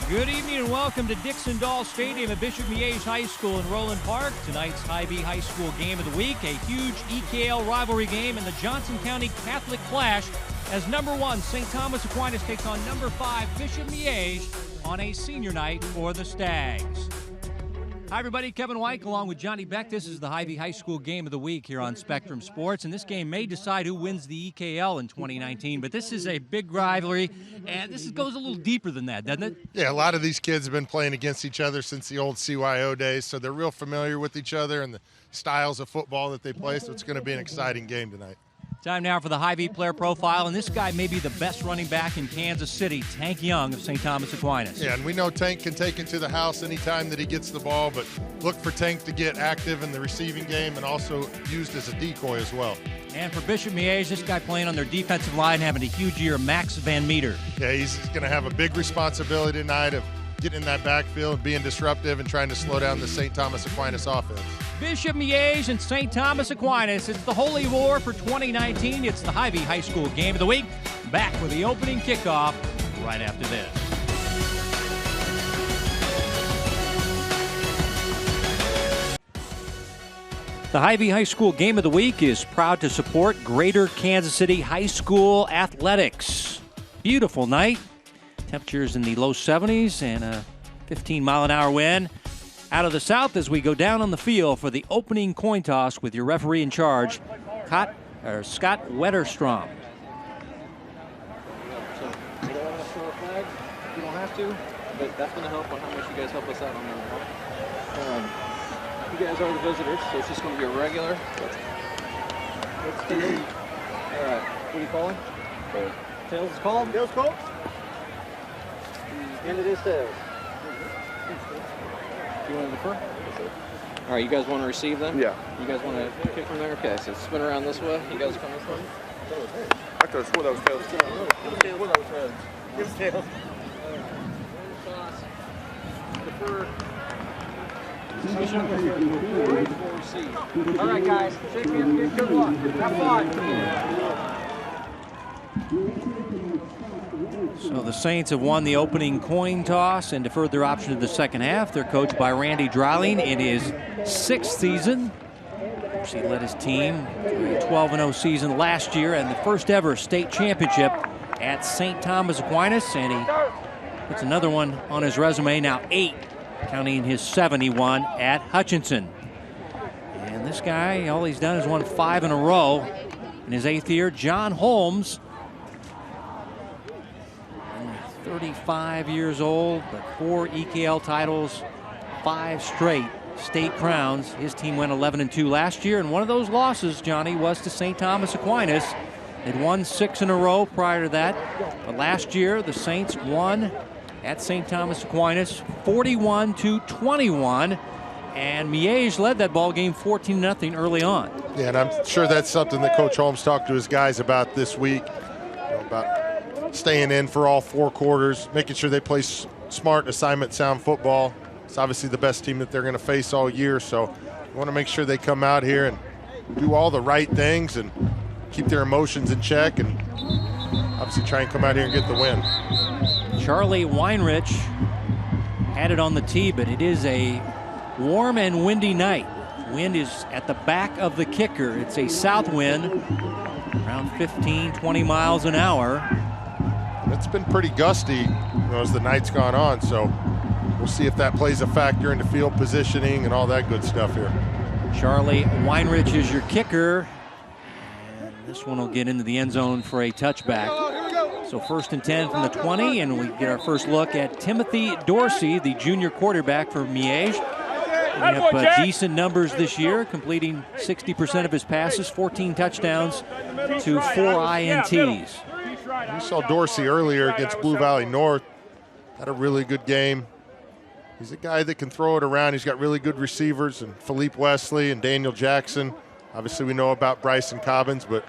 Good evening and welcome to Dixon-Dahl Stadium at Bishop Miege High School in Roland Park. Tonight's Hy-Vee High School game of the week, a huge EKL rivalry game in the Johnson County Catholic Clash as number 1 St. Thomas Aquinas takes on number 5 Bishop Miege on a senior night for the Stags. Hi everybody, Kevin White along with Johnny Beck. This is the Hy-Vee High School game of the week here on Spectrum Sports, and this game may decide who wins the EKL in 2019, but this is a big rivalry, and this goes a little deeper than that, doesn't it? Yeah, a lot of these kids have been playing against each other since the old CYO days, so they're real familiar with each other and the styles of football that they play, so it's going to be an exciting game tonight. Time now for the Hy-Vee player profile, and this guy may be the best running back in Kansas City, Tank Young of St. Thomas Aquinas. Yeah, and we know Tank can take it to the house anytime that he gets the ball, but look for Tank to get active in the receiving game and also used as a decoy as well. And for Bishop Miege, this guy playing on their defensive line, having a huge year, Max Van Meter. Yeah, he's going to have a big responsibility tonight of getting in that backfield, being disruptive, and trying to slow down the St. Thomas Aquinas offense. Bishop Miege and St. Thomas Aquinas. It's the Holy War for 2019. It's the Hy-Vee High School game of the week. Back with the opening kickoff right after this. The Hy-Vee High School game of the week is proud to support Greater Kansas City High School athletics. Beautiful night. Temperatures in the low 70s and a 15-mile-an-hour wind. Out of the south as we go down on the field for the opening coin toss with your referee in charge, Scott Wetterstrom. So we don't want to throw a flag. You don't have to, but that's going to help on how much you guys help us out on that. You guys are the visitors, so it's just going to be a regular. Let's do it. All right. What are you calling? Tails is called. Tails called. And it is tails. You want to defer? All right, you guys want to receive them? Yeah. You guys want to kick from there? Okay, so spin around this way. You guys come this way. I could have swore that was tails. Give us tails. Defer. All right, guys. Shake hands. Good luck. Have fun. So the Saints have won the opening coin toss and deferred their option to the second half. They're coached by Randy Dreiling in his 6th season. He led his team to a 12-0 season last year and the first ever state championship at St. Thomas Aquinas. And he puts another one on his resume, now 8, counting his 7 he won at Hutchinson. And this guy, all he's done is won 5 in a row. In his 8th year, John Holmes, 35 years old, but 4 EKL titles, 5 straight state crowns. His team went 11-2 last year, and one of those losses, Johnny, was to St. Thomas Aquinas. They'd won 6 in a row prior to that, but last year the Saints won at St. Thomas Aquinas 41-21, and Miege led that ball game 14-0 early on. Yeah, and I'm sure that's something that Coach Holmes talked to his guys about this week, about staying in for all 4 quarters, making sure they play smart, assignment sound football. It's obviously the best team that they're going to face all year, so we want to make sure they come out here and do all the right things and keep their emotions in check and obviously try and come out here and get the win. Charlie Weinrich had it on the tee, but it is a warm and windy night. Wind is at the back of the kicker. It's a south wind, around 15-20 miles an hour. It's been pretty gusty, as the night's gone on, so we'll see if that plays a factor into field positioning and all that good stuff here. Charlie Weinrich is your kicker, and this one will get into the end zone for a touchback. So 1st and 10 from the 20, and we get our first look at Timothy Dorsey, the junior quarterback for Miege. Putting up decent numbers this year, completing 60% of his passes, 14 touchdowns to 4 INTs. We saw Dorsey earlier against Blue Valley North. Had a really good game. He's a guy that can throw it around. He's got really good receivers, and Philippe Wesley and Daniel Jackson. Obviously, we know about Bryson Cobbins, but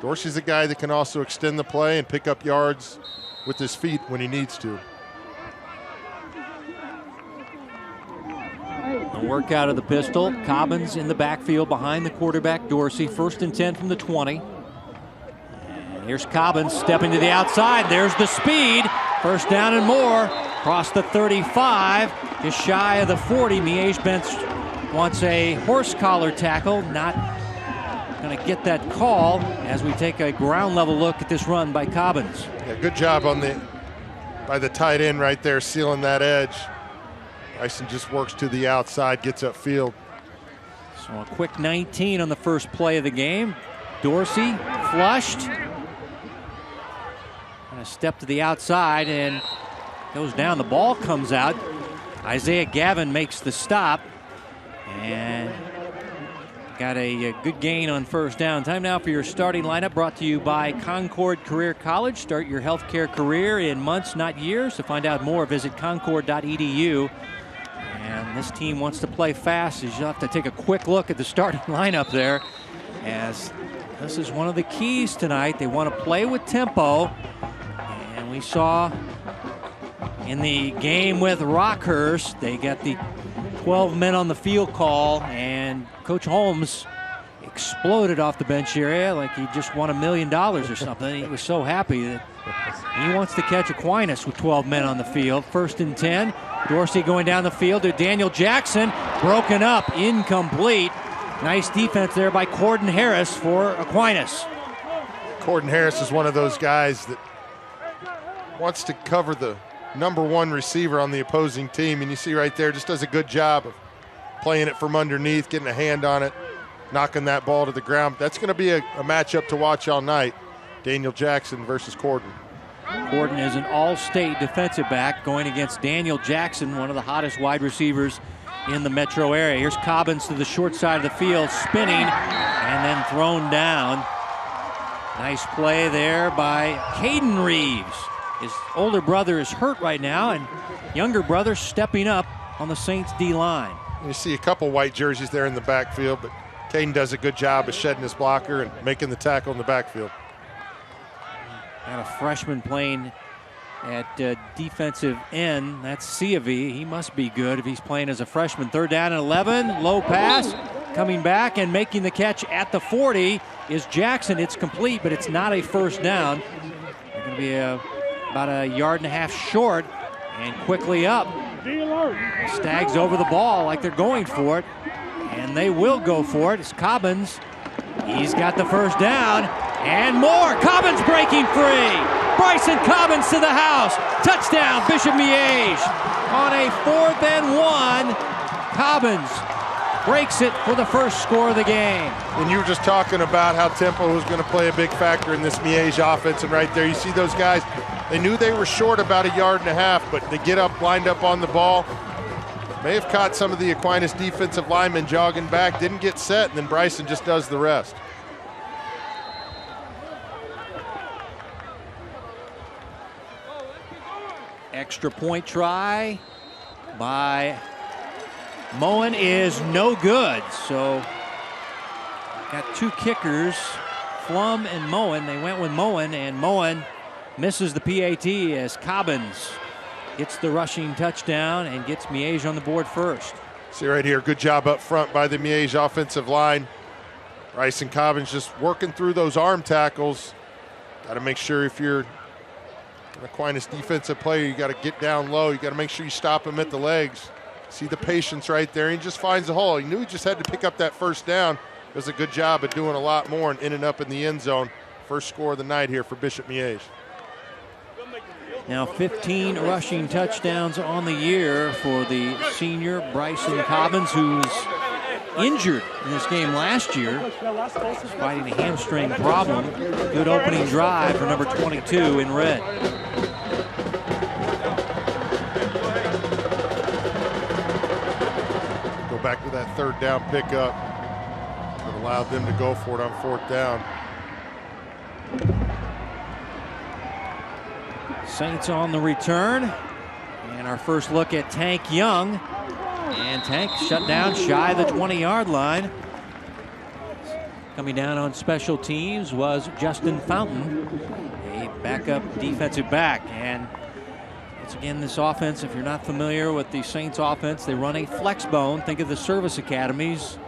Dorsey's a guy that can also extend the play and pick up yards with his feet when he needs to. A work out of the pistol. Cobbins in the backfield behind the quarterback, Dorsey. 1st and 10 from the 20. And here's Cobbins stepping to the outside. There's the speed. 1st down and more. Across the 35, just shy of the 40. Miege bench wants a horse collar tackle. Not going to get that call as we take a ground level look at this run by Cobbins. Yeah, good job by the tight end right there, sealing that edge. Bryson just works to the outside, gets upfield. So a quick 19 on the first play of the game. Dorsey flushed. And a step to the outside and goes down. The ball comes out. Isaiah Gavin makes the stop. And got a good gain on first down. Time now for your starting lineup, brought to you by Concord Career College. Start your healthcare career in months, not years. To find out more, visit concord.edu. And this team wants to play fast. You'll have to take a quick look at the starting lineup there, as this is one of the keys tonight. They want to play with tempo. And we saw in the game with Rockhurst, they got the 12 men on the field call, and Coach Holmes exploded off the bench area like he just won $1 million or something. He was so happy that he wants to catch Aquinas with 12 men on the field. 1st and 10. Dorsey going down the field to Daniel Jackson. Broken up, incomplete. Nice defense there by Corden Harris for Aquinas. Corden Harris is one of those guys that wants to cover the #1 receiver on the opposing team, and you see right there, just does a good job of playing it from underneath, getting a hand on it, knocking that ball to the ground. That's going to be a matchup to watch all night. Daniel Jackson versus Corden. Corden is an all-state defensive back going against Daniel Jackson, one of the hottest wide receivers in the metro area. Here's Cobbins to the short side of the field, spinning and then thrown down. Nice play there by Caden Reeves. His older brother is hurt right now, and younger brother stepping up on the Saints D-line. You see a couple white jerseys there in the backfield, but Caden does a good job of shedding his blocker and making the tackle in the backfield. And a freshman playing at defensive end. That's Ciavi. He must be good if he's playing as a freshman. 3rd down and 11. Low pass. Coming back and making the catch at the 40 is Jackson. It's complete, but it's not a first down. They're going to be about a 1.5 yards short, and quickly up. Stags over the ball like they're going for it, and they will go for it. It's Cobbins. He's got the first down, and more. Cobbins breaking free. Bryson Cobbins to the house. Touchdown, Bishop Miege. On a 4th and 1, Cobbins breaks it for the first score of the game. And you were just talking about how tempo was going to play a big factor in this Miege offense, and right there you see those guys. They knew they were short about 1.5 yards, but they get up, lined up on the ball. May have caught some of the Aquinas defensive linemen jogging back, didn't get set, and then Bryson just does the rest. Extra point try by Moen is no good. So got 2 kickers, Flum and Moen. They went with Moen, and Moen misses the PAT as Cobbins gets the rushing touchdown and gets Miege on the board first. See right here, good job up front by the Miege offensive line. Bryson Cobbins just working through those arm tackles. Got to make sure if you're an Aquinas defensive player, you got to get down low. You got to make sure you stop him at the legs. See the patience right there. He just finds the hole. He knew he just had to pick up that first down. Does a good job of doing a lot more and in and up in the end zone. First score of the night here for Bishop Miege. Now 15 rushing touchdowns on the year for the senior Bryson Cobbins, who's injured in this game last year. He's fighting a hamstring problem. Good opening drive for number 22 in red. Go back to that 3rd down pickup. That allowed them to go for it on 4th down. Saints on the return, and our first look at Tank Young, and Tank shut down shy of the 20-yard line. Coming down on special teams was Justin Fountain, a backup defensive back. And once again, this offense, if you're not familiar with the Saints offense, they run a flex bone. Think of the service academies.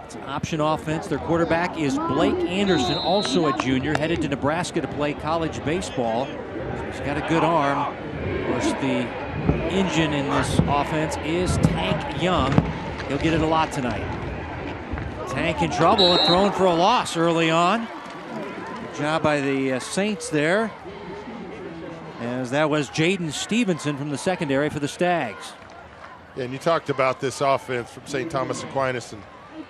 It's an option offense. Their quarterback is Blake Anderson, also a junior, headed to Nebraska to play college baseball. He's got a good arm. Of course, the engine in this offense is Tank Young. He'll get it a lot tonight. Tank in trouble and thrown for a loss early on. Good job by the Saints there, as that was Jaden Stevenson from the secondary for the Stags. Yeah, and you talked about this offense from St. Thomas Aquinas, and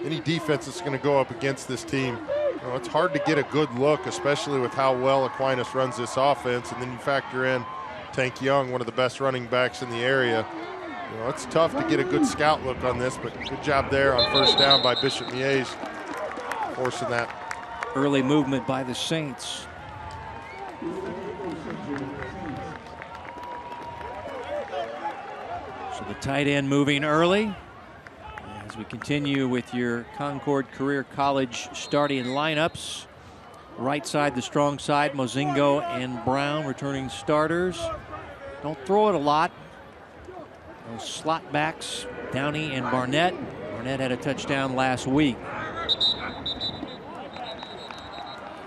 any defense that's going to go up against this team, you know, it's hard to get a good look, especially with how well Aquinas runs this offense, and then you factor in Tank Young, one of the best running backs in the area. You know, it's tough to get a good scout look on this, but good job there on first down by Bishop Miege, forcing that. Early movement by the Saints. So the tight end moving early. As we continue with your Concord Career College starting lineups. Right side, the strong side, Mozingo and Brown returning starters. Don't throw it a lot. Those slot backs, Downey and Barnett. Barnett had a touchdown last week.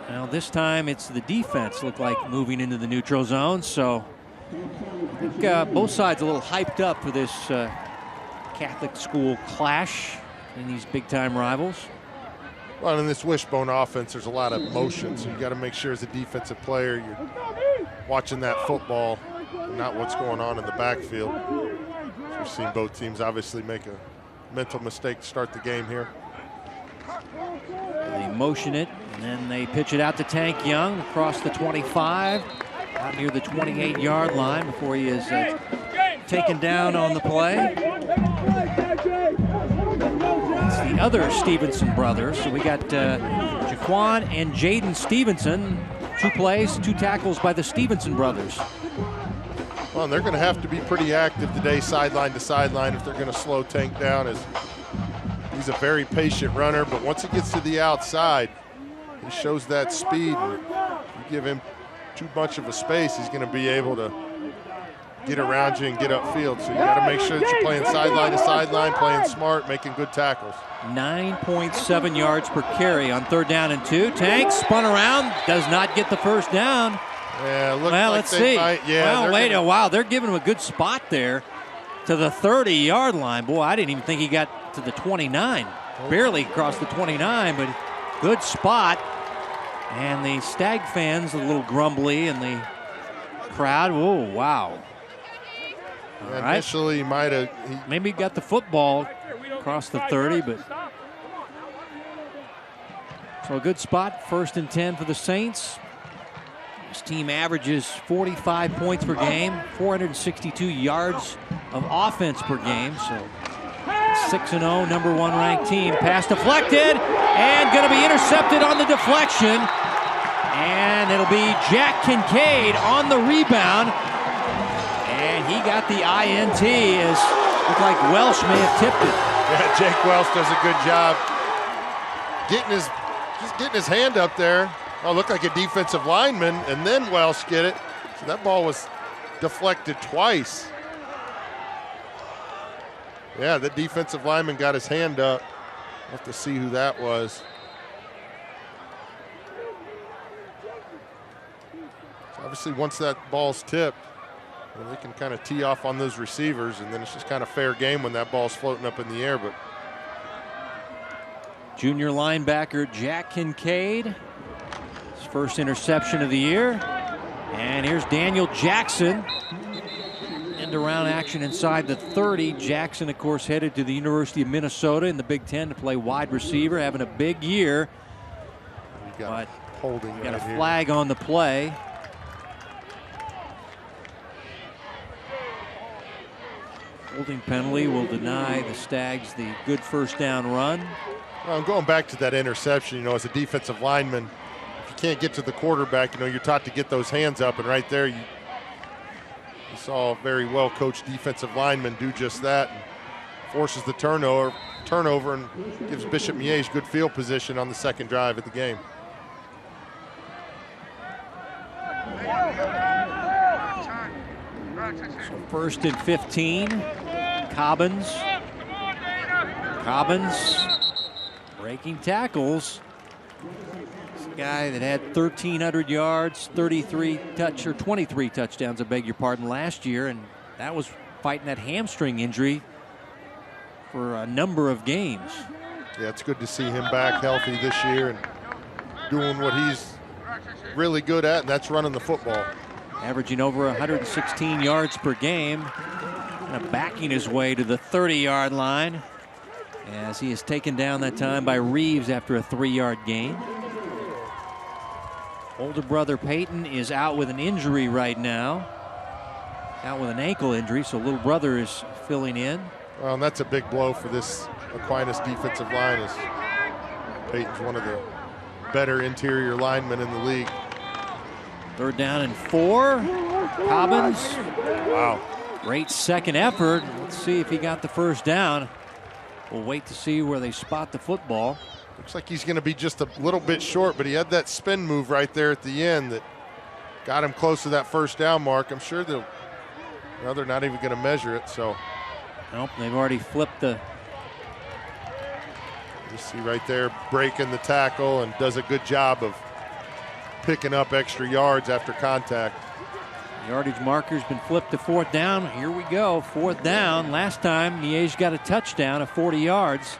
Now this time it's the defense look like moving into the neutral zone, so I think both sides a little hyped up for this Catholic school clash in these big-time rivals. Well, in this wishbone offense, there's a lot of motion, so you got to make sure as a defensive player you're watching that football and not what's going on in the backfield. So we've seen both teams obviously make a mental mistake to start the game here. They motion it, and then they pitch it out to Tank Young across the 25, out near the 28-yard line before he is taken down on the play. It's the other Stevenson brothers. So we got Jaquan and Jaden Stevenson. 2 plays, 2 tackles by the Stevenson brothers. Well, and they're going to have to be pretty active today, sideline to sideline, if they're going to slow Tank down. As he's a very patient runner, but once he gets to the outside, he shows that speed. And if you give him too much of a space, he's going to be able to get around you and get upfield. So you got to make sure that you're playing sideline to sideline, playing smart, making good tackles. 9.7 yards per carry on 3rd down and 2. Tank spun around, does not get the first down. Yeah, well, like let's see. Wow, they're giving him a good spot there to the 30-yard line. Boy, I didn't even think he got to the 29. Barely crossed the 29, but good spot. And the Stag fans a little grumbly, and the crowd, whoa, wow. All right. Initially, he might have. Maybe he got the football across the 30, but. So a good spot, 1st and 10 for the Saints. This team averages 45 points per game, 462 yards of offense per game. So 6-0, number 1 ranked team. Pass deflected and going to be intercepted on the deflection. And it'll be Jack Kincaid on the rebound. And he got the INT, as looked like Welsh may have tipped it. Yeah, Jake Welsh does a good job getting his hand up there. Oh, looked like a defensive lineman, and then Welsh get it. So that ball was deflected twice. Yeah, the defensive lineman got his hand up. We'll have to see who that was. So obviously, once that ball's tipped, they can kind of tee off on those receivers, and then it's just kind of fair game when that ball's floating up in the air. But junior linebacker Jack Kincaid, his first interception of the year. And here's Daniel Jackson. End around action inside the 30. Jackson, of course, headed to the University of Minnesota in the Big Ten to play wide receiver, having a big year. Got a flag on the play. Holding penalty will deny the Stags the good first down run. Well, I'm going back to that interception. You know, as a defensive lineman, if you can't get to the quarterback, you know, you're taught to get those hands up, and right there you saw a very well coached defensive lineman do just that, and forces the turnover and gives Bishop Miege good field position on the 2nd drive of the game. So 1st and 15. Cobbins breaking tackles. This guy that had 1,300 yards, 23 touchdowns, I beg your pardon, last year, and That was fighting that hamstring injury for a number of games. Yeah, it's good to see him back healthy this year and doing what he's really good at, and that's running the football. Averaging over 116 yards per game. Kind of backing his way to the 30-yard line as he is taken down that time by Reeves after a 3-yard gain. Older brother Peyton is out with an injury right now. Out with an ankle injury, so little brother is filling in. Well, and that's a big blow for this Aquinas defensive line, as Peyton's one of the better interior linemen in the league. 3rd down and 4. Cobbins. Wow. Great second effort. Let's see if he got the first down. We'll wait to see where they spot the football. Looks like he's going to be just a little bit short, but he had that spin move right there at the end that got him close to that first down mark. I'm sure they're not even going to measure it, so. Nope, they've already flipped the. You see right there, breaking the tackle, and does a good job of picking up extra yards after contact. Yardage marker's been flipped to 4th down. Here we go, 4th down. Last time, Miege got a touchdown of 40 yards.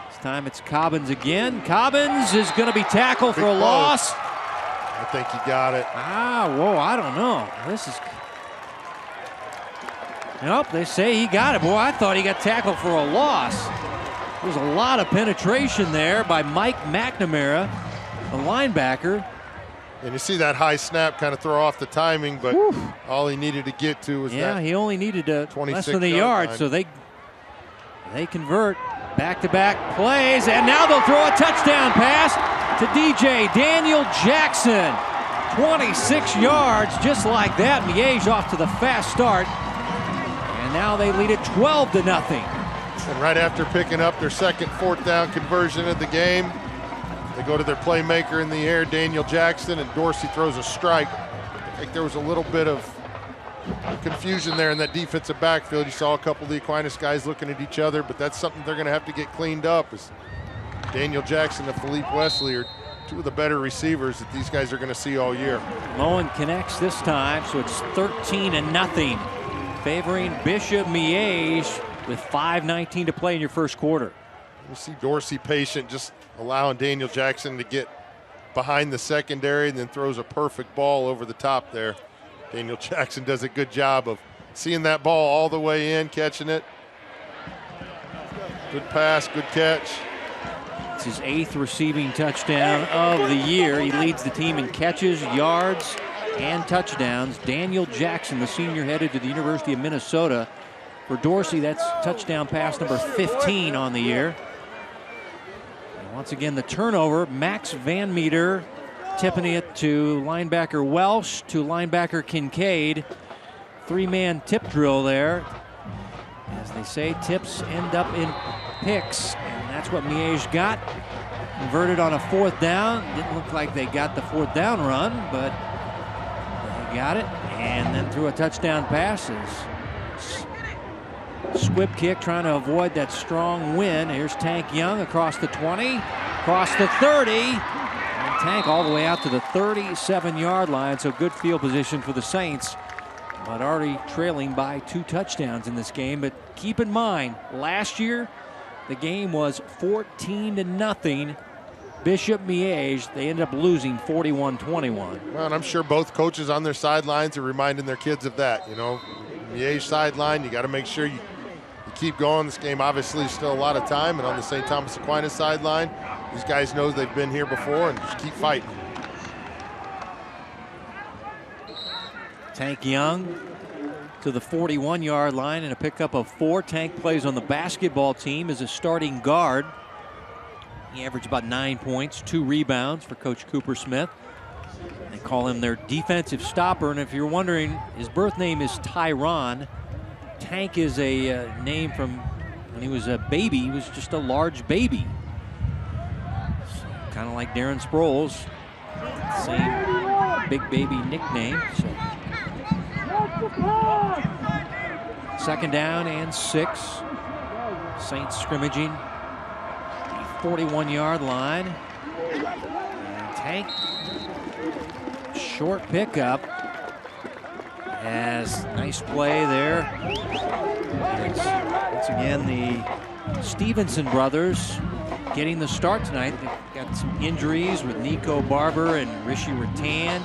This time it's Cobbins again. Cobbins is going to be tackled for a loss. I think he got it. Whoa, I don't know. This is. Nope, they say he got it. Boy, I thought he got tackled for a loss. There's a lot of penetration there by Mike McNamara, the linebacker. And you see that high snap kind of throw off the timing, but all he needed to get to was that. Yeah, he only needed less than a 26 yard, so they convert back-to-back plays, and now they'll throw a touchdown pass to DJ Daniel Jackson. 26 yards, just like that. Miege off to the fast start, and now they lead it 12-0. And right after picking up their second 4th down conversion of the game, they go to their playmaker in the air, Daniel Jackson, and Dorsey throws a strike. I think there was a little bit of confusion there in that defensive backfield. You saw a couple of the Aquinas guys looking at each other, but that's something they're going to have to get cleaned up. Is Daniel Jackson and Philippe Wesley are two of the better receivers that these guys are going to see all year. Moen connects this time, so it's 13-0, favoring Bishop Miege with 5:19 to play in your first quarter. You see Dorsey patient, just allowing Daniel Jackson to get behind the secondary, and then throws a perfect ball over the top there. Daniel Jackson does a good job of seeing that ball all the way in, catching it. Good pass, good catch. It's his 8th receiving touchdown of the year. He leads the team in catches, yards, and touchdowns. Daniel Jackson, the senior, headed to the University of Minnesota. For Dorsey, that's touchdown pass number 15 on the year. And once again, the turnover, Max Van Meter tipping it to linebacker Welsh to linebacker Kincaid. 3-man tip drill there. As they say, tips end up in picks, and that's what Miege got. Converted on a 4th down. Didn't look like they got the 4th down run, but they got it. And then threw a touchdown pass. Squib kick, trying to avoid that strong wind. Here's Tank Young across the 20, across the 30, and Tank all the way out to the 37-yard line. So good field position for the Saints, but already trailing by 2 touchdowns in this game. But keep in mind, last year the game was 14-0. Bishop Miege, they ended up losing 41-21. Well, and I'm sure both coaches on their sidelines are reminding their kids of that. You know, Miege sideline, you got to make sure you keep going. This game obviously is still a lot of time, and on the St. Thomas Aquinas sideline, these guys know they've been here before and just keep fighting. Tank Young to the 41-yard line and a pickup of 4. Tank plays on the basketball team as a starting guard. He averaged about 9 points, 2 rebounds for Coach Cooper Smith. They call him their defensive stopper, and if you're wondering, his birth name is Tyron. Tank is a name from when he was a baby. He was just a large baby. Kind of like Darren Sproles. Same big baby nickname. So. 2nd down and 6. Saints scrimmaging. 41-yard line. And Tank, short pickup. As nice play there. Once again, the Stevenson brothers getting the start tonight. They've got some injuries with Nico Barber and Rishi Rattan.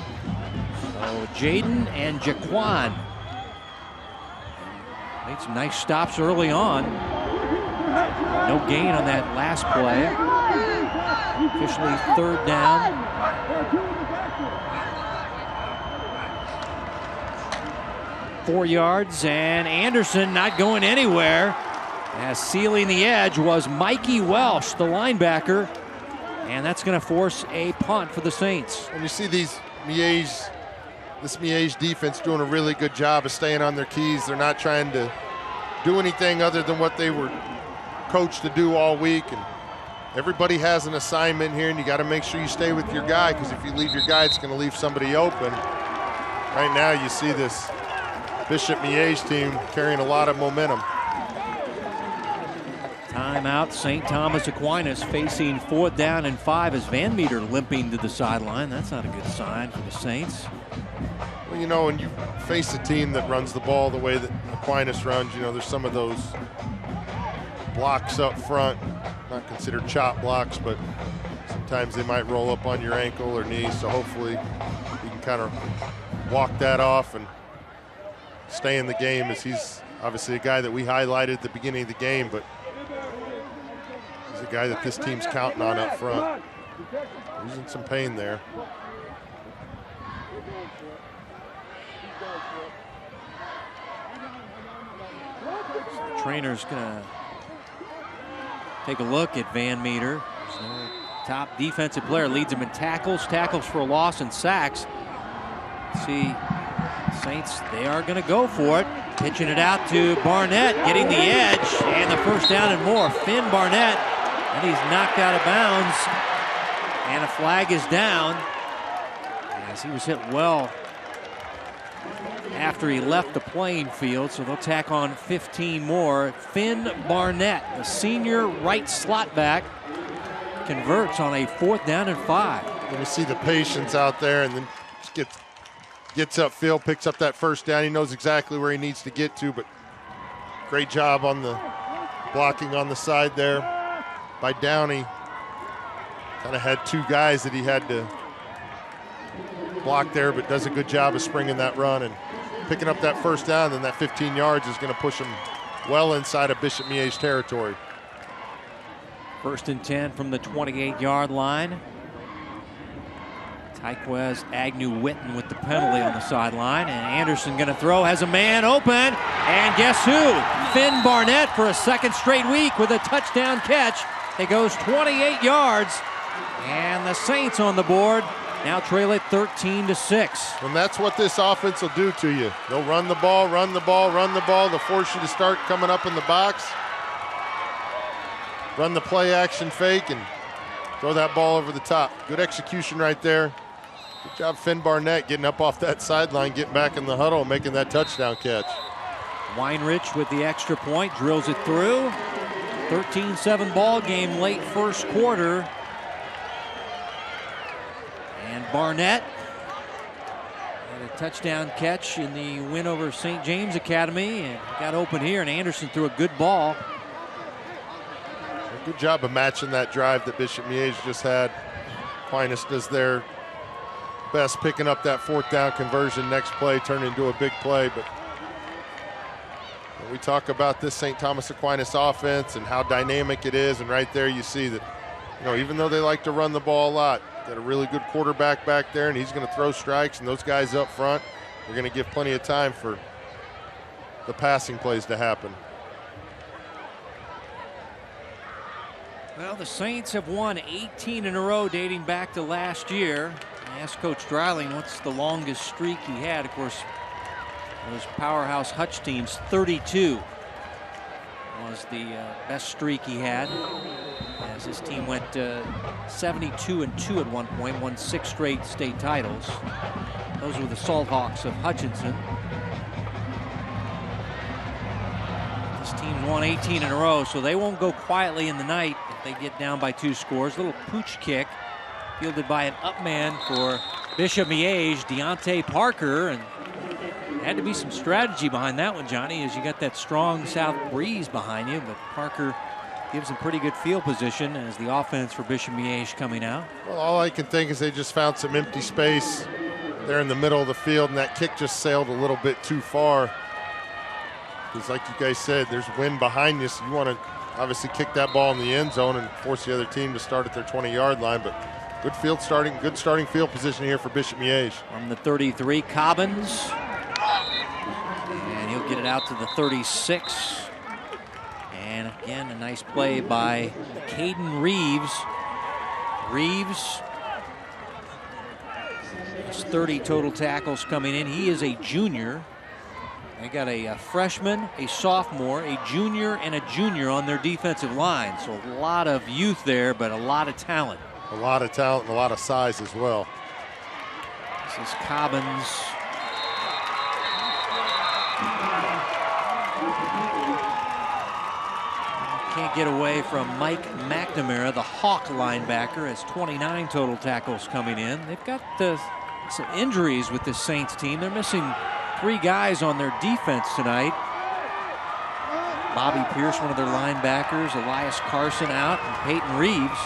So Jaden and Jaquan made some nice stops early on. No gain on that last play. Officially 3rd down. Four yards, and Anderson not going anywhere. As sealing the edge was Mikey Welsh, the linebacker. And that's going to force a punt for the Saints. When you see this Miege defense doing a really good job of staying on their keys. They're not trying to do anything other than what they were coached to do all week. And everybody has an assignment here, and you got to make sure you stay with your guy, because if you leave your guy, it's going to leave somebody open. Right now, you see this Bishop Miege team carrying a lot of momentum. Timeout, St. Thomas Aquinas facing 4th down and 5 as Van Meter limping to the sideline. That's not a good sign for the Saints. Well, you know, when you face a team that runs the ball the way that Aquinas runs, you know, there's some of those blocks up front, not considered chop blocks, but sometimes they might roll up on your ankle or knee, so hopefully you can kind of walk that off and stay in the game, as he's obviously a guy that we highlighted at the beginning of the game, but he's a guy that this team's counting on up front. He's in some pain there. The trainer's gonna take a look at Van Meter. No top defensive player, leads him in tackles for a loss, and sacks. See, Saints, they are going to go for it. Pitching it out to Barnett, getting the edge, and the 1st down and more. Finn Barnett, and he's knocked out of bounds, and a flag is down as he was hit well after he left the playing field, so they'll tack on 15 more. Finn Barnett, the senior right slot back, converts on a 4th down and 5. And you see the patience out there, and then just gets upfield, picks up that 1st down. He knows exactly where he needs to get to, but great job on the blocking on the side there by Downey. Kind of had 2 guys that he had to block there, but does a good job of springing that run and picking up that 1st down. Then that 15 yards is going to push him well inside of Bishop Miege territory. 1st and 10 from the 28-yard line. Tyquez Agnew-Witten with the penalty on the sideline, and Anderson going to throw, has a man open, and guess who? Finn Barnett for a 2nd straight week with a touchdown catch. It goes 28 yards, and the Saints on the board now trail it 13-6. And that's what this offense will do to you. They'll run the ball, run the ball, run the ball. They'll force you to start coming up in the box, run the play action fake, and throw that ball over the top. Good execution right there. Good job, Finn Barnett, getting up off that sideline, getting back in the huddle, making that touchdown catch. Weinrich with the extra point, drills it through. 13-7 ball game, late 1st quarter. And Barnett had a touchdown catch in the win over St. James Academy, and got open here, and Anderson threw a good ball. Good job of matching that drive that Bishop Miege just had. Aquinas does their best picking up that 4th down conversion. Next play turned into a big play. But when we talk about this St. Thomas Aquinas offense and how dynamic it is, and right there you see that, you know, even though they like to run the ball a lot, got a really good quarterback back there, and he's going to throw strikes, and those guys up front are going to give plenty of time for the passing plays to happen. Well, the Saints have won 18 in a row dating back to last year. I asked Coach Dreiling what's the longest streak he had. Of course, those powerhouse Hutch teams, 32 was the best streak he had, as his team went 72-2 at one point, won 6 straight state titles. Those were the Salt Hawks of Hutchinson. This team's won 18 in a row, so they won't go quietly in the night if they get down by 2 scores. Little pooch kick fielded by an up man for Bishop Miege, Deontay Parker, and Had to be some strategy behind that one, Johnny, as you got that strong south breeze behind you, but Parker gives him pretty good field position as the offense for Bishop Miege coming out. Well, all I can think is they just found some empty space there in the middle of the field, and that kick just sailed a little bit too far. Because like you guys said, there's wind behind you, so you want to obviously kick that ball in the end zone and force the other team to start at their 20-yard line. But good starting field position here for Bishop Miege. From the 33, Cobbins. And he'll get it out to the 36. And again, a nice play by Caden Reeves. Reeves has 30 total tackles coming in. He is a junior. They got a freshman, a sophomore, a junior, and a junior on their defensive line. So a lot of youth there, but a lot of talent. A lot of talent and a lot of size as well. This is Cobbins. Can't get away from Mike McNamara, the Hawk linebacker, has 29 total tackles coming in. They've got some injuries with this Saints team. They're missing 3 guys on their defense tonight. Bobby Pierce, one of their linebackers, Elias Carson out, and Peyton Reeves.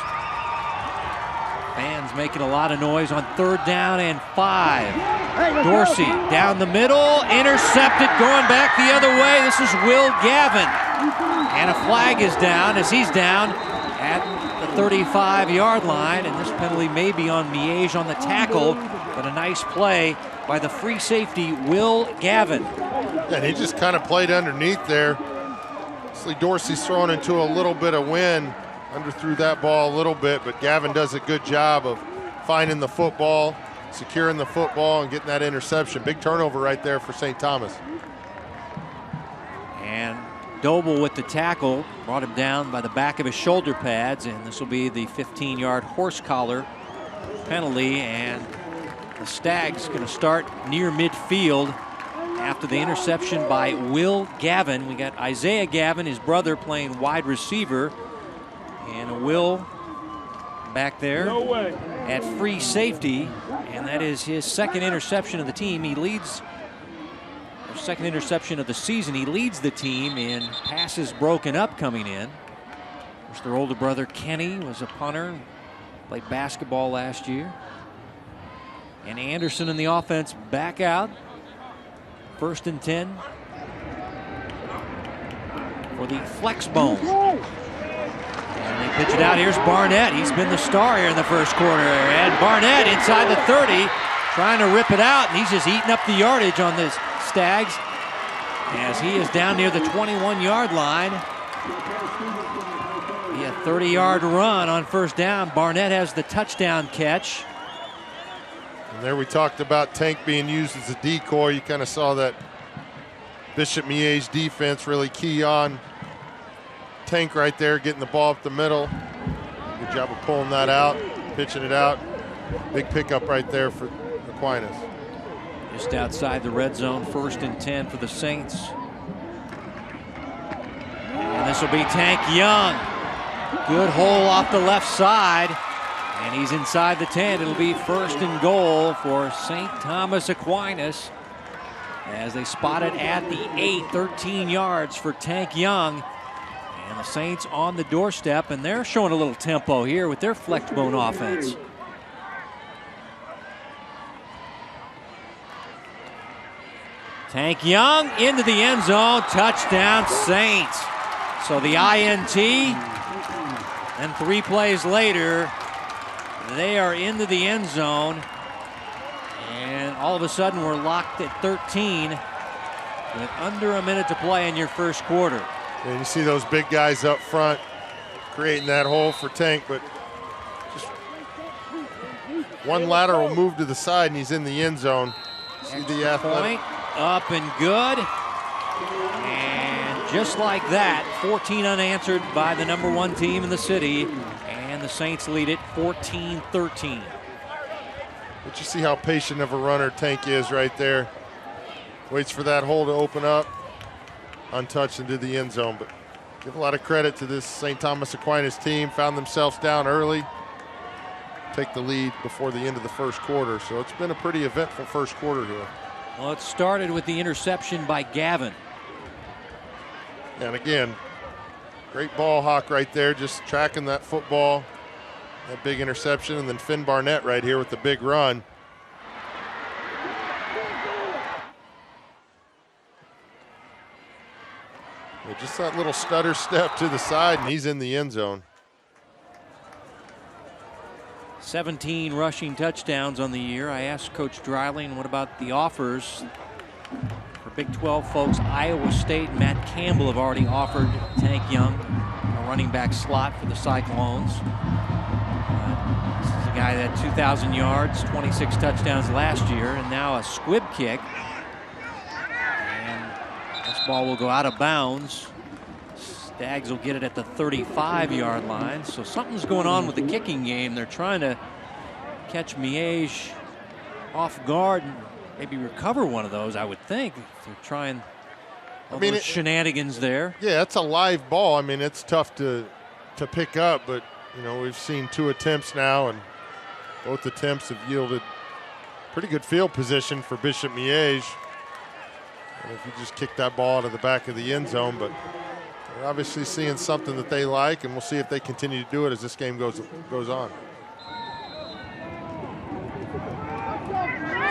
Fans making a lot of noise on 3rd down and 5. Dorsey down the middle, intercepted, going back the other way. This is Will Gavin. And a flag is down as he's down at the 35-yard line. And this penalty may be on Miege on the tackle, but a nice play by the free safety, Will Gavin. And he just kind of played underneath there. Dorsey's thrown into a little bit of wind. Underthrew that ball a little bit, but Gavin does a good job of finding the football, securing the football, and getting that interception. Big turnover right there for St. Thomas. And Doble with the tackle, brought him down by the back of his shoulder pads, and this will be the 15-yard horse collar penalty. And the Stags going to start near midfield after the interception by Will Gavin. We got Isaiah Gavin, his brother, playing wide receiver. And Will back there at free safety, and that is his 2nd interception of the team. He leads, or 2nd interception of the season. He leads the team in passes broken up coming in. Of course, their older brother Kenny was a punter, played basketball last year. And Anderson in the offense back out. 1st and 10 for the flex bone. And they pitch it out. Here's Barnett. He's been the star here in the first quarter. And Barnett inside the 30, trying to rip it out. And he's just eating up the yardage on this Stags as he is down near the 21-yard line. Be a 30-yard run on 1st down. Barnett has the touchdown catch. And there we talked about Tank being used as a decoy. You kind of saw that Bishop Miege defense really key on Tank right there, getting the ball up the middle. Good job of pulling that out, pitching it out. Big pickup right there for Aquinas. Just outside the red zone, 1st and 10 for the Saints. And this will be Tank Young. Good hole off the left side. And he's inside the 10. It'll be 1st and goal for St. Thomas Aquinas as they spot it at the 8, 13 yards for Tank Young. And the Saints on the doorstep, and they're showing a little tempo here with their flex bone offense. Tank Young into the end zone, touchdown Saints. So the INT, and 3 plays later, they are into the end zone. And all of a sudden we're locked at 13 with under a minute to play in your first quarter. And you see those big guys up front creating that hole for Tank, but just one lateral move to the side and he's in the end zone. See the athletic. Point up and good. And just like that, 14 unanswered by the #1 team in the city. And the Saints lead it 14-13. But you see how patient of a runner Tank is right there. Waits for that hole to open up. Untouched into the end zone, but give a lot of credit to this St. Thomas Aquinas team. Found themselves down early, take the lead before the end of the first quarter. So it's been a pretty eventful first quarter here. Well, it started with the interception by Gavin. And again, great ball hawk right there, just tracking that football, that big interception, and then Finn Barnett right here with the big run. Yeah, just that little stutter step to the side, and he's in the end zone. 17 rushing touchdowns on the year. I asked Coach Dreiling, what about the offers for Big 12 folks? Iowa State and Matt Campbell have already offered Tank Young a running back slot for the Cyclones. This is a guy that had 2,000 yards, 26 touchdowns last year, and now a squib kick. And this ball will go out of bounds. Stags will get it at the 35-yard line. So something's going on with the kicking game. They're trying to catch Miege off guard and maybe recover one of those, I would think. They're trying shenanigans there. Yeah, it's a live ball. I mean, it's tough to pick up, but you know, we've seen 2 attempts now, and both attempts have yielded pretty good field position for Bishop Miege. And if you just kick that ball out of the back of the end zone, but they're obviously seeing something that they like, and we'll see if they continue to do it as this game goes on.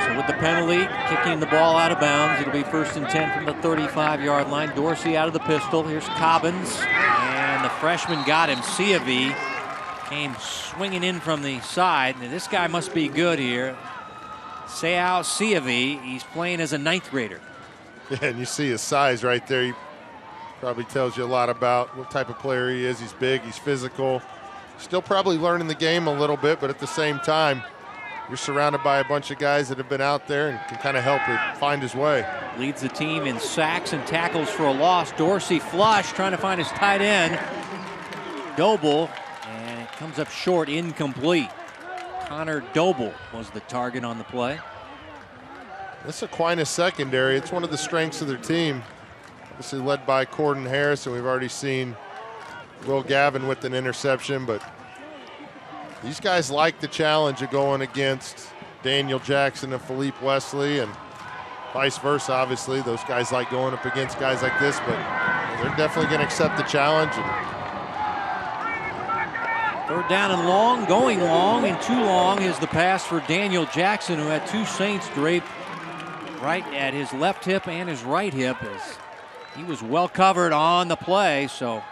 So with the penalty, kicking the ball out of bounds, it'll be 1st and 10 from the 35-yard line. Dorsey out of the pistol. Here's Cobbins, and the freshman got him. Ciavi came swinging in from the side. And this guy must be good here. Seau Ciavi, he's playing as a 9th grader. Yeah, and you see his size right there. He probably tells you a lot about what type of player he is. He's big, he's physical. Still probably learning the game a little bit, but at the same time, you're surrounded by a bunch of guys that have been out there and can kind of help him find his way. Leads the team in sacks and tackles for a loss. Dorsey flush, trying to find his tight end, Doble, and it comes up short, incomplete. Connor Doble was the target on the play. This Aquinas secondary, it's one of the strengths of their team. Obviously led by Corden Harris, and we've already seen Will Gavin with an interception, but these guys like the challenge of going against Daniel Jackson and Philippe Wesley, and vice versa, obviously. Those guys like going up against guys like this, but they're definitely going to accept the challenge. 3rd down and long, going long, and too long is the pass for Daniel Jackson, who had 2 Saints draped right at his left hip and his right hip. As he was well covered on the play, so a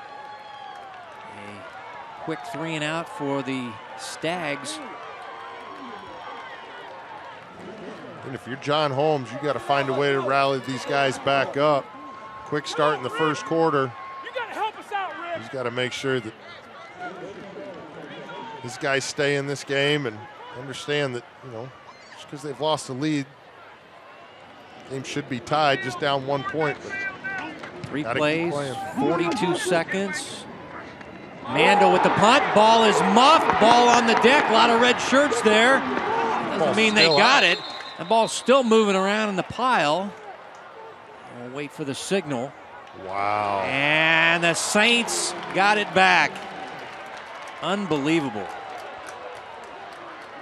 quick 3 and out for the Stags. And if you're John Holmes, you got to find a way to rally these guys back up. Quick start in the 1st quarter. You got to help us out, Rick. He's got to make sure that his guys stay in this game and understand that, you know, just because they've lost the lead, the game should be tied, just down 1 point. But 3 plays, 42 seconds. Mando with the punt. Ball is muffed. Ball on the deck. A lot of red shirts there. Doesn't mean they got it. The ball's still moving around in the pile. We'll wait for the signal. Wow. And the Saints got it back. Unbelievable.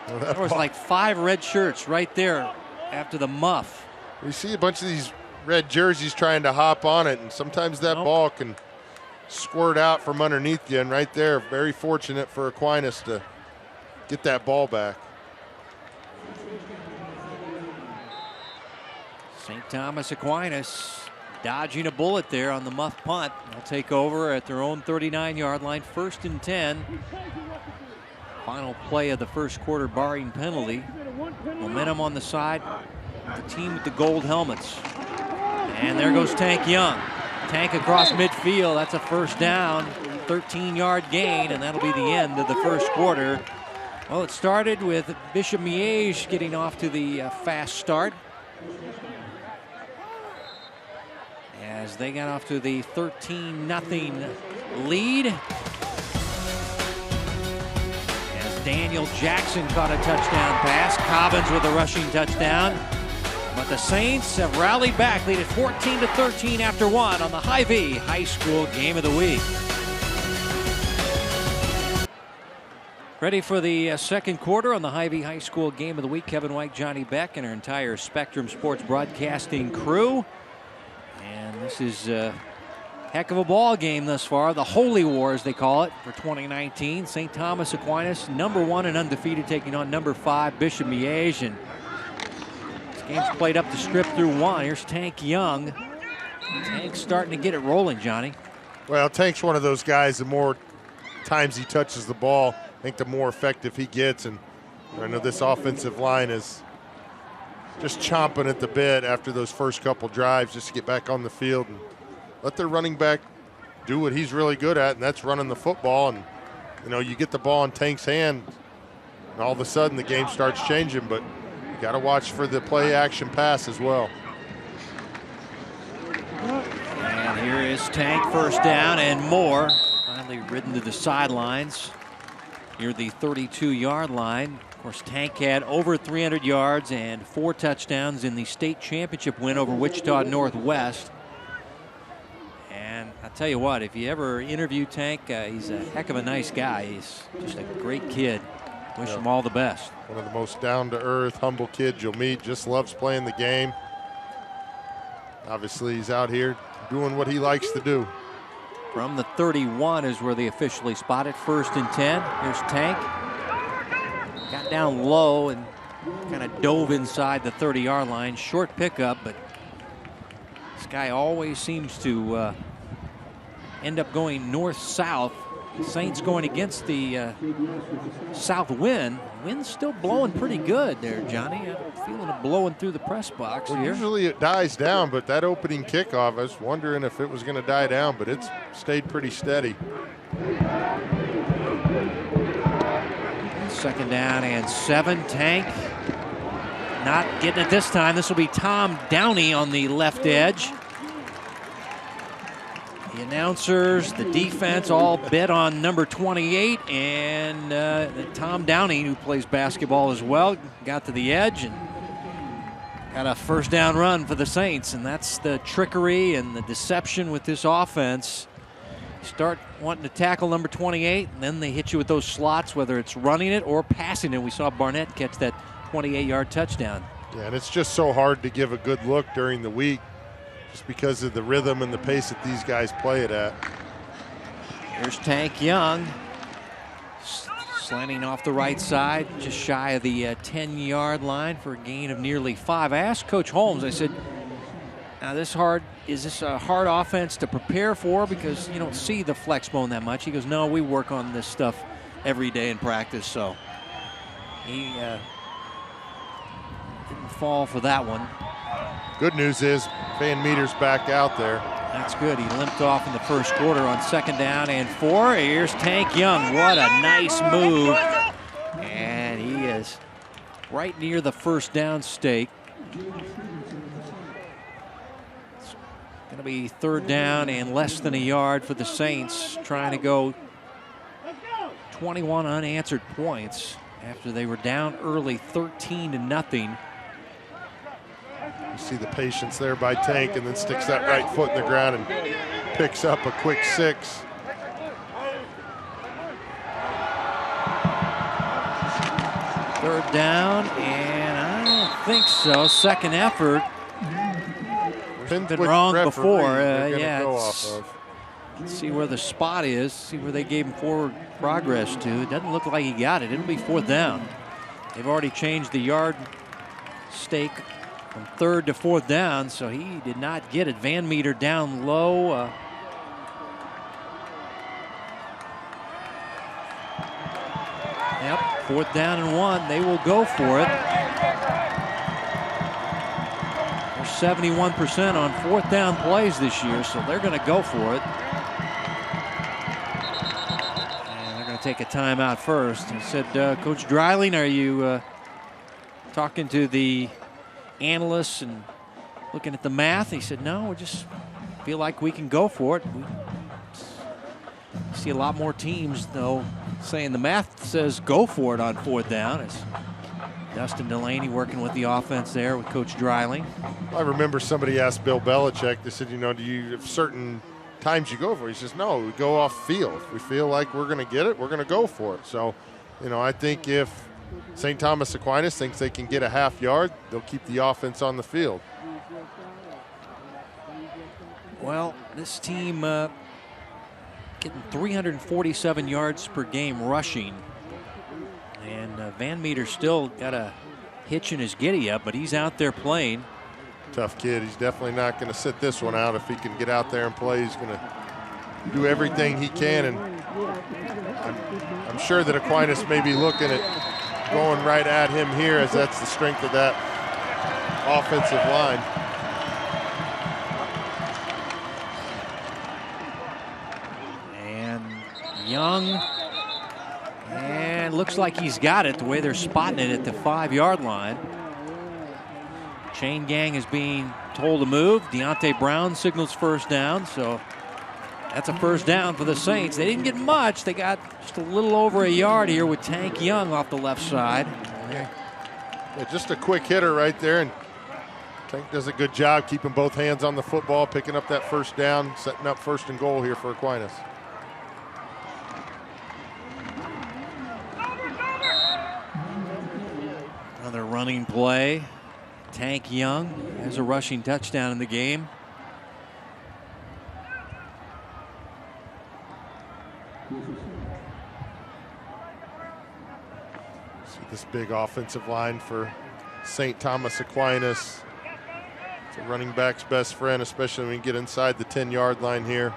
Well, there was like 5 red shirts right there after the muff. You see a bunch of these red jerseys trying to hop on it, and sometimes that ball can squirt out from underneath you, and right there, very fortunate for Aquinas to get that ball back. St. Thomas Aquinas dodging a bullet there on the muff punt. They'll take over at their own 39-yard line, 1st and 10. Final play of the 1st quarter, barring penalty. Momentum on the side, the team with the gold helmets. And there goes Tank Young. Tank across midfield, that's a 1st down, 13-yard gain, and that'll be the end of the 1st quarter. Well, it started with Bishop Miege getting off to the fast start, as they got off to the 13-0 lead. As Daniel Jackson caught a touchdown pass, Cobbins with a rushing touchdown. But the Saints have rallied back, lead at 14-13 after 1 on the Hy-Vee High School Game of the Week. Ready for the second quarter on the Hy-Vee High School Game of the Week. Kevin White, Johnny Beck, and our entire Spectrum Sports broadcasting crew. And this is a heck of a ball game thus far. The Holy War, as they call it, for 2019. St. Thomas Aquinas, #1 and undefeated, taking on #5 Bishop Miege. And this game's played up the strip through one. Here's Tank Young. Tank's starting to get it rolling, Johnny. Well, Tank's one of those guys, the more times he touches the ball, I think the more effective he gets. And I know this offensive line is just chomping at the bit after those first couple drives just to get back on the field and let their running back do what he's really good at, and that's running the football. And, you know, you get the ball in Tank's hand, and all of a sudden the game starts changing, but you got to watch for the play-action pass as well. And here is Tank, first down and more. Finally ridden to the sidelines near the 32-yard line. Of course, Tank had over 300 yards and 4 touchdowns in the state championship win over Wichita Northwest. And I'll tell you what, if you ever interview Tank, he's a heck of a nice guy. He's just a great kid. Wish him all the best. One of the most down-to-earth, humble kids you'll meet. Just loves playing the game. Obviously, he's out here doing what he likes to do. From the 31 is where they officially spot it. 1st and 10. Here's Tank. Got down low and kind of dove inside the 30-yard line. Short pickup, but this guy always seems to end up going north-south. Saints going against the south wind. Wind's still blowing pretty good there, Johnny. I'm feeling it blowing through the press box here. Usually it dies down, but that opening kickoff, I was wondering if it was going to die down, but it's stayed pretty steady. 2nd down and 7. Tank not getting it this time. This will be Tom Downey on the left edge. The announcers, the defense, all bet on number 28, and Tom Downey, who plays basketball as well, got to the edge and got a 1st down run for the Saints. And that's the trickery and the deception with this offense. Start wanting to tackle number 28, and then they hit you with those slots, whether it's running it or passing it. We saw Barnett catch that 28-yard touchdown. Yeah, and it's just so hard to give a good look during the week, just because of the rhythm and the pace that these guys play it at. Here's Tank Young, slanting off the right side, just shy of the 10-yard line for a gain of nearly 5. I asked Coach Holmes, I said, now is this a hard offense to prepare for, because you don't see the flex bone that much? He goes, no, we work on this stuff every day in practice. So he didn't fall for that one. Good news is Van Meter's back out there. That's good. He limped off in the first quarter on 2nd down and 4. Here's Tank Young. What a nice move. And he is right near the 1st down stake. It's going to be 3rd down and less than a yard for the Saints, trying to go 21 unanswered points after they were down early 13-0. You see the patience there by Tank, and then sticks that right foot in the ground and picks up a quick 6. Third down, and I don't think so. Second effort. Been wrong before. Yeah, let's see where the spot is, see where they gave him forward progress to. It doesn't look like he got it. It'll be 4th down. They've already changed the yard stake from 3rd to 4th down, so he did not get it. Van Meter down low. Yep, 4th down and 1. They will go for it. They're 71% on 4th down plays this year, so they're going to go for it. And they're going to take a timeout first. I said, Coach Dreiling, are you talking to the analysts and looking at the math? He said, no, we just feel like we can go for it. We see a lot more teams, though, saying the math says go for it on 4th down. It's Dustin Delaney working with the offense there with Coach Dreiling. I remember somebody asked Bill Belichick, they said, you know, do you have certain times you go for it? He says, no, we go off field. If we feel like we're going to get it, we're going to go for it. So You know, I think if St. Thomas Aquinas thinks they can get a half yard, they'll keep the offense on the field. Well, this team getting 347 yards per game rushing. And Van Meter still got a hitch in his giddy-up, but he's out there playing. Tough kid. He's definitely not going to sit this one out. If he can get out there and play, he's going to do everything he can. And I'm sure that Aquinas may be looking at going right at him here, as that's the strength of that offensive line. And Young, and looks like he's got it the way they're spotting it at the 5-yard line. Chain gang is being told to move. Deontay Brown signals first down, so that's a first down for the Saints. They didn't get much. They got just a little over a yard here with Tank Young off the left side. Yeah, just a quick hitter right there, and Tank does a good job keeping both hands on the football, picking up that first down, setting up 1st and goal here for Aquinas. Another running play. Tank Young has a rushing touchdown in the game. See this big offensive line for St. Thomas Aquinas. It's a running back's best friend, especially when you get inside the 10-yard line here.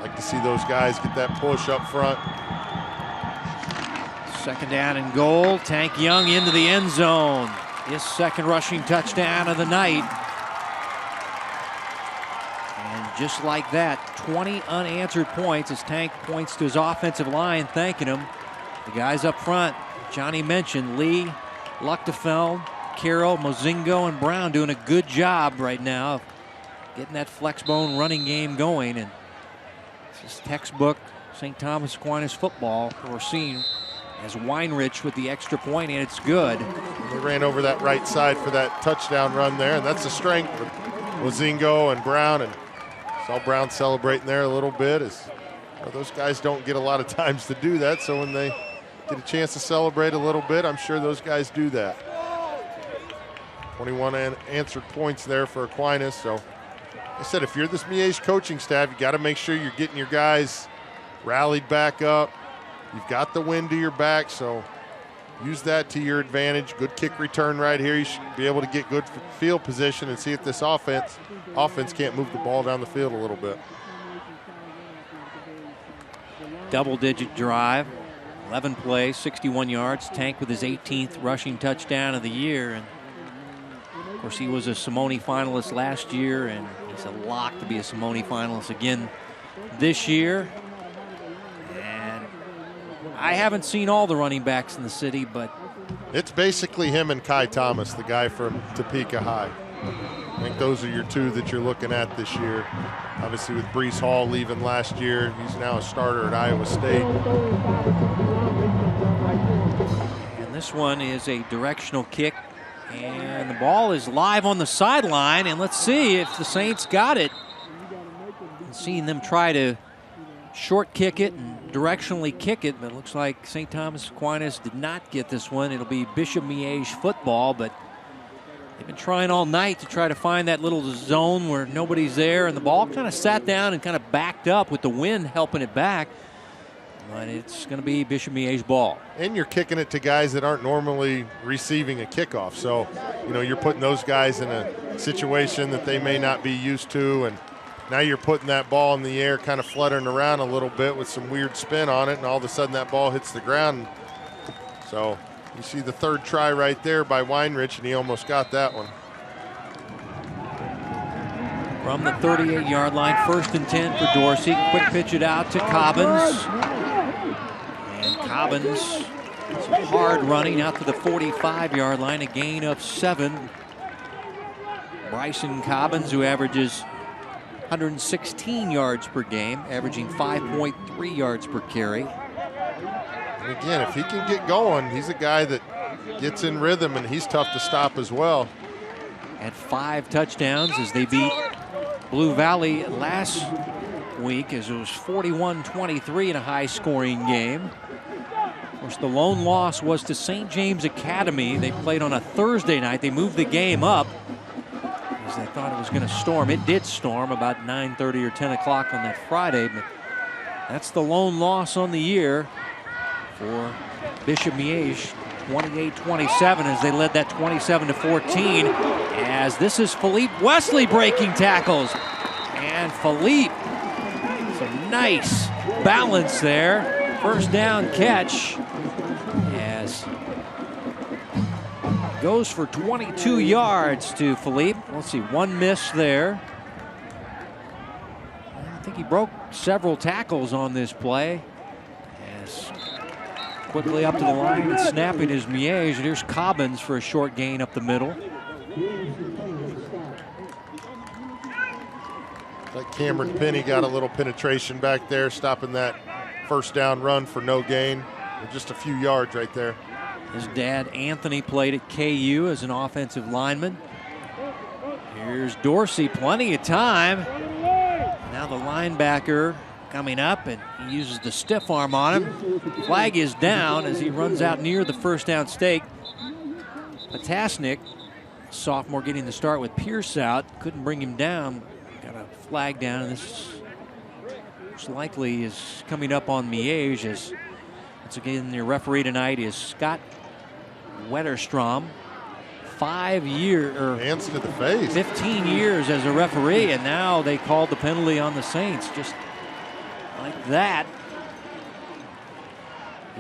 Like to see those guys get that push up front. 2nd down and goal. Tank Young into the end zone. His 2nd rushing touchdown of the night. And just like that, 20 unanswered points as Tank points to his offensive line, thanking him. The guys up front, Johnny mentioned, Lee, Luchtefeld, Carroll, Mozingo, and Brown doing a good job right now of getting that flexbone running game going. And this is textbook St. Thomas Aquinas football we're seeing, as Weinrich with the extra point, and it's good. They ran over that right side for that touchdown run there, and that's the strength of Mozingo and Brown. And saw Brown celebrating there a little bit, as those guys don't get a lot of times to do that, so when they get a chance to celebrate a little bit, I'm sure those guys do that. 21 answered points there for Aquinas. So like I said, if you're this Miege coaching staff, you got to make sure you're getting your guys rallied back up. You've got the wind to your back, so use that to your advantage. Good kick return right here. You should be able to get good field position and see if this offense can't move the ball down the field a little bit. Double-digit drive, 11 plays, 61 yards. Tank with his 18th rushing touchdown of the year. And of course, he was a Simone finalist last year, and he's a lock to be a Simone finalist again this year. I haven't seen all the running backs in the city, but it's basically him and Kai Thomas, the guy from Topeka High. I think those are your two that you're looking at this year. Obviously with Brees Hall leaving last year, he's now a starter at Iowa State. And this one is a directional kick, and the ball is live on the sideline, and let's see if the Saints got it. And seeing them try to short kick it and directionally kick it, but it looks like St. Thomas Aquinas did not get this one. It'll be Bishop Miege football, but they've been trying all night to try to find that little zone where nobody's there, and the ball kind of sat down and kind of backed up with the wind helping it back. But it's going to be Bishop Miege ball. And you're kicking it to guys that aren't normally receiving a kickoff. So, you're putting those guys in a situation that they may not be used to, and now you're putting that ball in the air, kind of fluttering around a little bit with some weird spin on it, and all of a sudden that ball hits the ground. So you see the 3rd try right there by Weinrich, and he almost got that one. From the 38-yard line, 1st and 10 for Dorsey. Quick pitch it out to Cobbins. And Cobbins, some hard running out to the 45-yard line, a gain of 7. Bryson Cobbins, who averages 116 yards per game, averaging 5.3 yards per carry. And again, if he can get going, he's a guy that gets in rhythm, and he's tough to stop as well. Had 5 touchdowns as they beat Blue Valley last week, as it was 41-23 in a high-scoring game. course, the lone loss was to St. James Academy. They played on a Thursday night. They moved the game up as they thought it was going to storm. It did storm about 9:30 or 10 o'clock on that Friday, but that's the lone loss on the year for Bishop Miege. 28-27 as they led that 27-14. As this is Philippe Wesley breaking tackles. And Philippe, some nice balance there. First down catch as goes for 22 yards to Philippe. Let's see, one miss there. I think he broke several tackles on this play. As quickly up to the line and snapping his Miege. Here's Cobbins for a short gain up the middle. Like Cameron Penny got a little penetration back there, stopping that first down run for no gain. Just a few yards right there. His dad, Anthony, played at KU as an offensive lineman. Here's Dorsey, plenty of time. Now the linebacker coming up, and he uses the stiff arm on him. Flag is down as he runs out near the first down stake. Potasnik, sophomore, getting the start with Pierce out. Couldn't bring him down. Got a flag down, and this most likely is coming up on Miege. As once again, your referee tonight is Scott Wetterstrom. 5 years, hands to the face. 15 years as a referee, and now they called the penalty on the Saints just like that.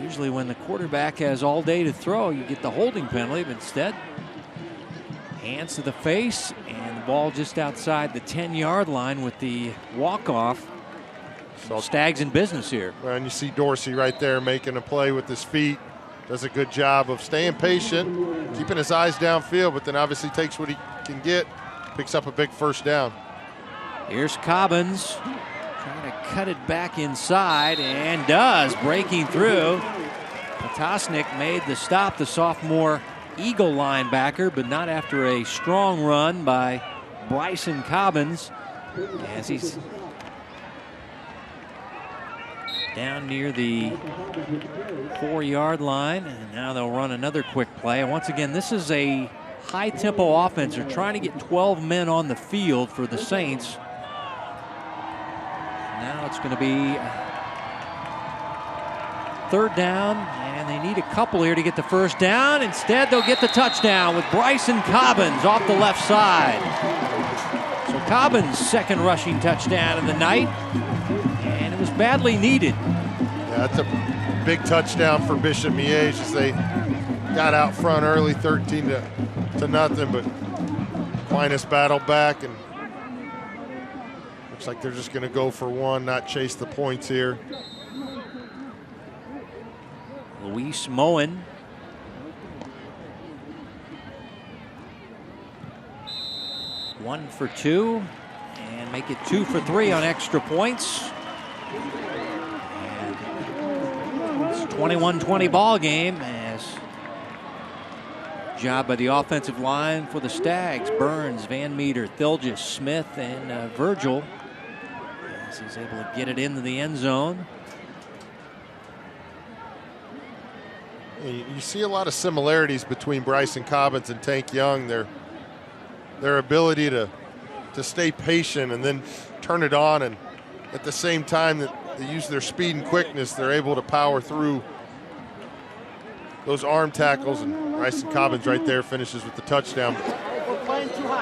Usually when the quarterback has all day to throw, you get the holding penalty, but instead, hands to the face, and the ball just outside the 10-yard line with the walk-off. So Stags in business here. And you see Dorsey right there making a play with his feet. Does a good job of staying patient, keeping his eyes downfield, but then obviously takes what he can get, picks up a big first down. Here's Cobbins trying to cut it back inside, and does, breaking through. Potasnik made the stop, the sophomore Eagle linebacker, but not after a strong run by Bryson Cobbins as he's down near the 4-yard line, and now they'll run another quick play. And once again, this is a high-tempo offense. They're trying to get 12 men on the field for the Saints. Now it's going to be third down, and they need a couple here to get the first down. Instead, they'll get the touchdown with Bryson Cobbins off the left side. So Cobbins' second rushing touchdown of the night, and it was badly needed. Yeah, that's a big touchdown for Bishop Miege as they got out front early, 13 to nothing, but Aquinas battled back, and looks like they're just going to go for one, not chase the points here. Luis Moen. One for two, and make it 2 for 3 on extra points. And it's a 21-20 ball game as job by the offensive line for the Stags. Burns, Van Meter, Thilgis, Smith, and Virgil as he's able to get it into the end zone. You see a lot of similarities between Bryson Cobbins and Tank Young. Their ability to stay patient and then turn it on, and at the same time that they use their speed and quickness, they're able to power through those arm tackles. And Bryson Cobbins right there finishes with the touchdown.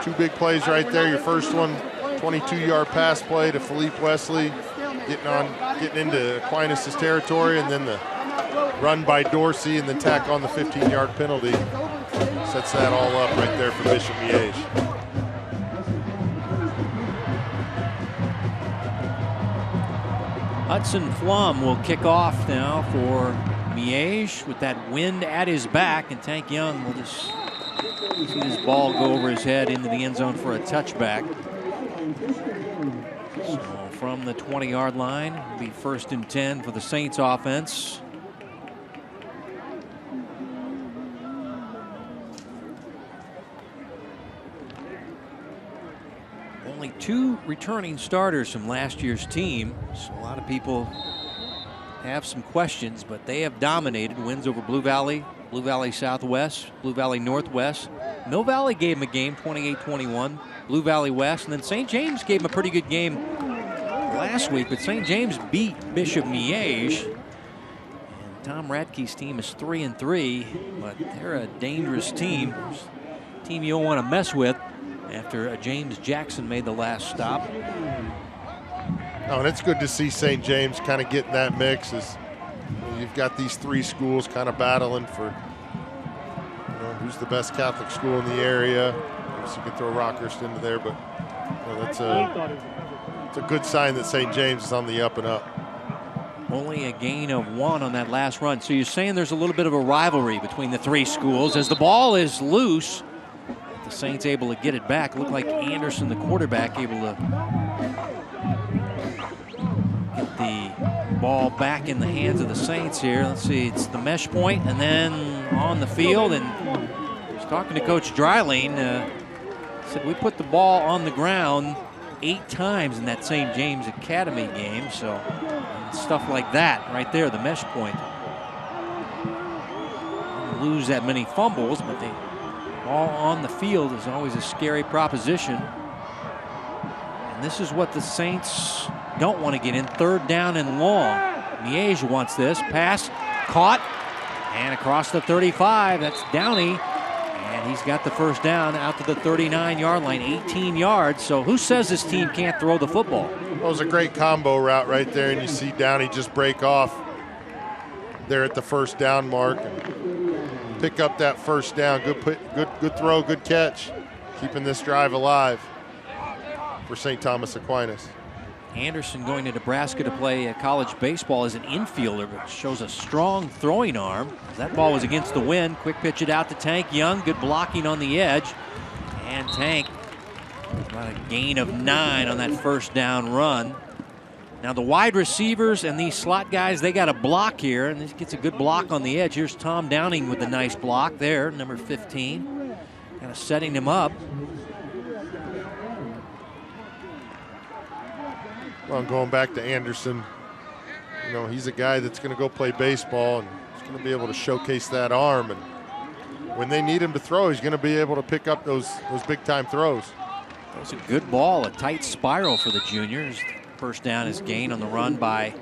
2 big plays right there. Your first one, 22-yard pass play to Philippe Wesley, getting into Aquinas' territory, and then the run by Dorsey, and then tack on the 15-yard penalty. Sets that all up right there for Bishop Miege. Hudson Flum will kick off now for Miege with that wind at his back, and Tank Young will just see this ball go over his head into the end zone for a touchback. So from the 20-yard line, it'll be 1st and 10 for the Saints offense. Only 2 returning starters from last year's team, so a lot of people have some questions, but they have dominated. Wins over Blue Valley Southwest, Blue Valley Northwest. Mill Valley gave them a game, 28-21. Blue Valley West, and then St. James gave them a pretty good game last week, but St. James beat Bishop Miege. And Tom Radke's team is 3-3, but they're a dangerous team. Team you don't want to mess with after James Jackson made the last stop. Oh, and it's good to see St. James kind of get in that mix as you've got these three schools kind of battling for who's the best Catholic school in the area. So you can throw Rockhurst into there, but it's a good sign that St. James is on the up and up. Only a gain of 1 on that last run. So you're saying there's a little bit of a rivalry between the three schools as the ball is loose. The Saints able to get it back. It looked like Anderson, the quarterback, able to get the ball back in the hands of the Saints here. Let's see, it's the mesh point and then on the field. And I was talking to Coach Dryling, said we put the ball on the ground 8 times in that St. James Academy game. So stuff like that right there, the mesh point. Don't lose that many fumbles, but they all on the field is always a scary proposition. And this is what the Saints don't want to get in. 3rd down and long. Miege wants this. Pass caught and across the 35. That's Downey. And he's got the first down out to the 39-yard line, 18 yards. So who says this team can't throw the football? Well, it was a great combo route right there, and you see Downey just break off there at the first down mark and pick up that first down. Good throw, good catch, keeping this drive alive for St. Thomas Aquinas. Anderson going to Nebraska to play college baseball as an infielder, but shows a strong throwing arm. That ball was against the wind. Quick pitch it out to Tank Young. Good blocking on the edge. And Tank got a gain of 9 on that first down run. Now the wide receivers and these slot guys, they got a block here, and this gets a good block on the edge. Here's Tom Downing with a nice block there, number 15. Kind of setting him up. Well, going back to Anderson, he's a guy that's going to go play baseball and he's going to be able to showcase that arm. And when they need him to throw, he's going to be able to pick up those big-time throws. That was a good ball, a tight spiral for the juniors. First down is gained on the run by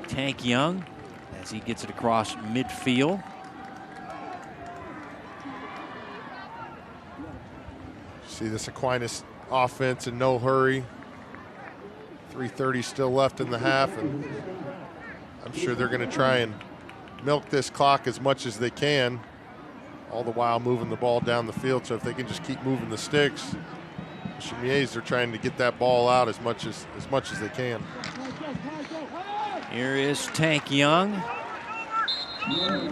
Tank Young as he gets it across midfield. See this Aquinas offense in no hurry. 3:30 still left in the half, and I'm sure they're going to try and milk this clock as much as they can, all the while moving the ball down the field. So if they can just keep moving the sticks, Miege, they're trying to get that ball out as much as they can. Here is Tank Young.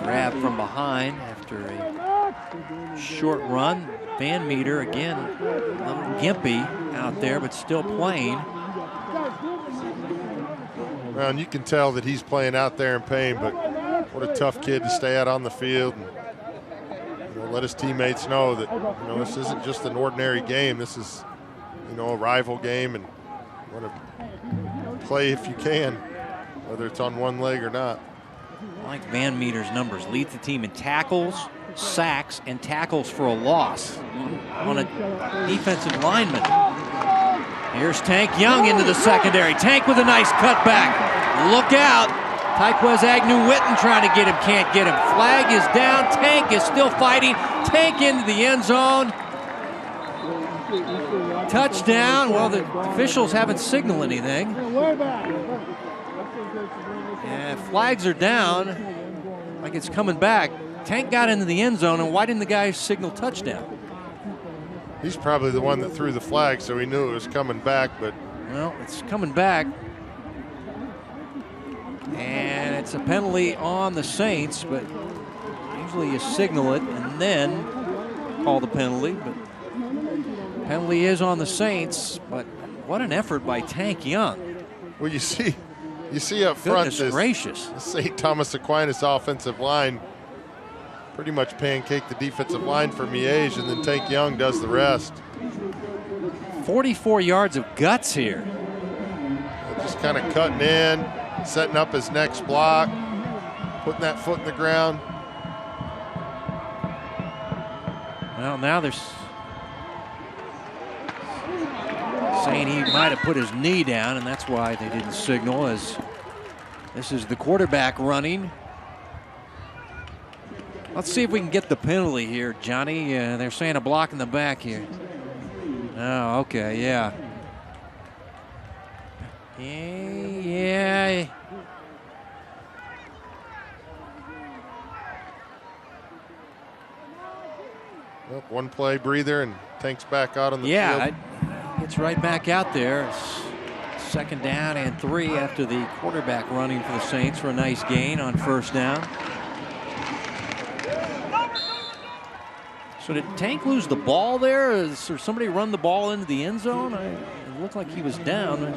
Grab from behind after a short run. Van Meter again, a little gimpy out there, but still playing. Well, and you can tell that he's playing out there in pain, but what a tough kid to stay out on the field and let his teammates know that this isn't just an ordinary game. This is a rival game, and you want to play if you can, whether it's on one leg or not. I like Van Meter's numbers. Leads the team in tackles, sacks, and tackles for a loss on a defensive lineman. Here's Tank Young into the secondary. Tank with a nice cutback. Look out. Tyquez Agnew-Witten trying to get him, can't get him. Flag is down. Tank is still fighting. Tank into the end zone. Touchdown. Well, the officials haven't signaled anything. Yeah, flags are down. Like it's coming back. Tank got into the end zone, and why didn't the guy signal touchdown? He's probably the one that threw the flag, so he knew it was coming back, but... Well, it's coming back. And it's a penalty on the Saints, but usually you signal it and then call the penalty, but penalty is on the Saints. But what an effort by Tank Young. Well, you see up front this St. Thomas Aquinas offensive line pretty much pancake the defensive line for Miege, and then Tank Young does the rest. 44 yards of guts here. just kind of cutting in, setting up his next block, putting that foot in the ground. Well, now they're saying he might have put his knee down, and that's why they didn't signal, as this is the quarterback running. Let's see if we can get the penalty here, Johnny. They're saying a block in the back here. Oh, okay, yeah. Yeah. Well, one play breather and Tank's back out on the field. Yeah, gets right back out there. It's 2nd down and 3 after the quarterback running for the Saints for a nice gain on 1st down. So did Tank lose the ball there? Or somebody run the ball into the end zone? It looked like he was down.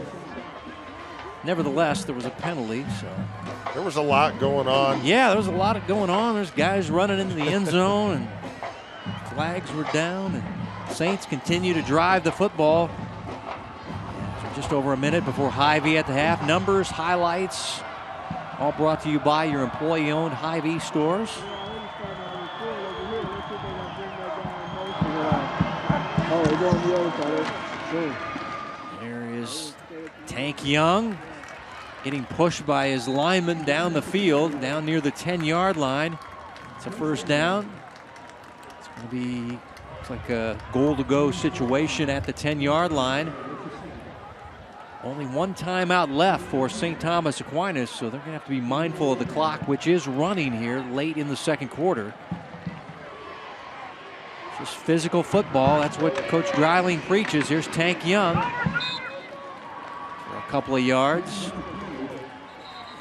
Nevertheless, there was a penalty. So there was a lot going on. Yeah, there was a lot going on. There's guys running into the end zone, and flags were down, and Saints continue to drive the football. So just over a minute before Hy-Vee at the half. Numbers, highlights, all brought to you by your employee-owned Hy-Vee stores. There is Tank Young getting pushed by his lineman down the field, down near the 10-yard line. It's a 1st down. It's going to be, looks like a goal-to-go situation at the 10-yard line. Only one timeout left for St. Thomas Aquinas, so they're going to have to be mindful of the clock, which is running here late in the 2nd quarter. Just physical football. That's what Coach Dreiling preaches. Here's Tank Young for a couple of yards.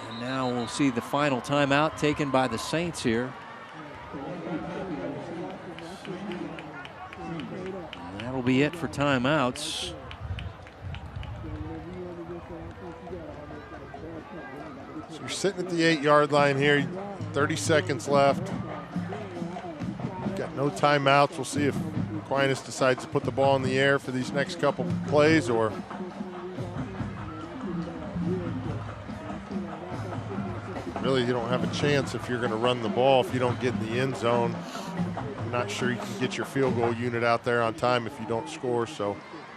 And now we'll see the final timeout taken by the Saints here. And that'll be it for timeouts. So you're sitting at the 8-yard line here. 30 seconds left. Got no timeouts. We'll see if Aquinas decides to put the ball in the air for these next couple plays, or really you don't have a chance if you're going to run the ball if you don't get in the end zone. I'm not sure you can get your field goal unit out there on time if you don't score. So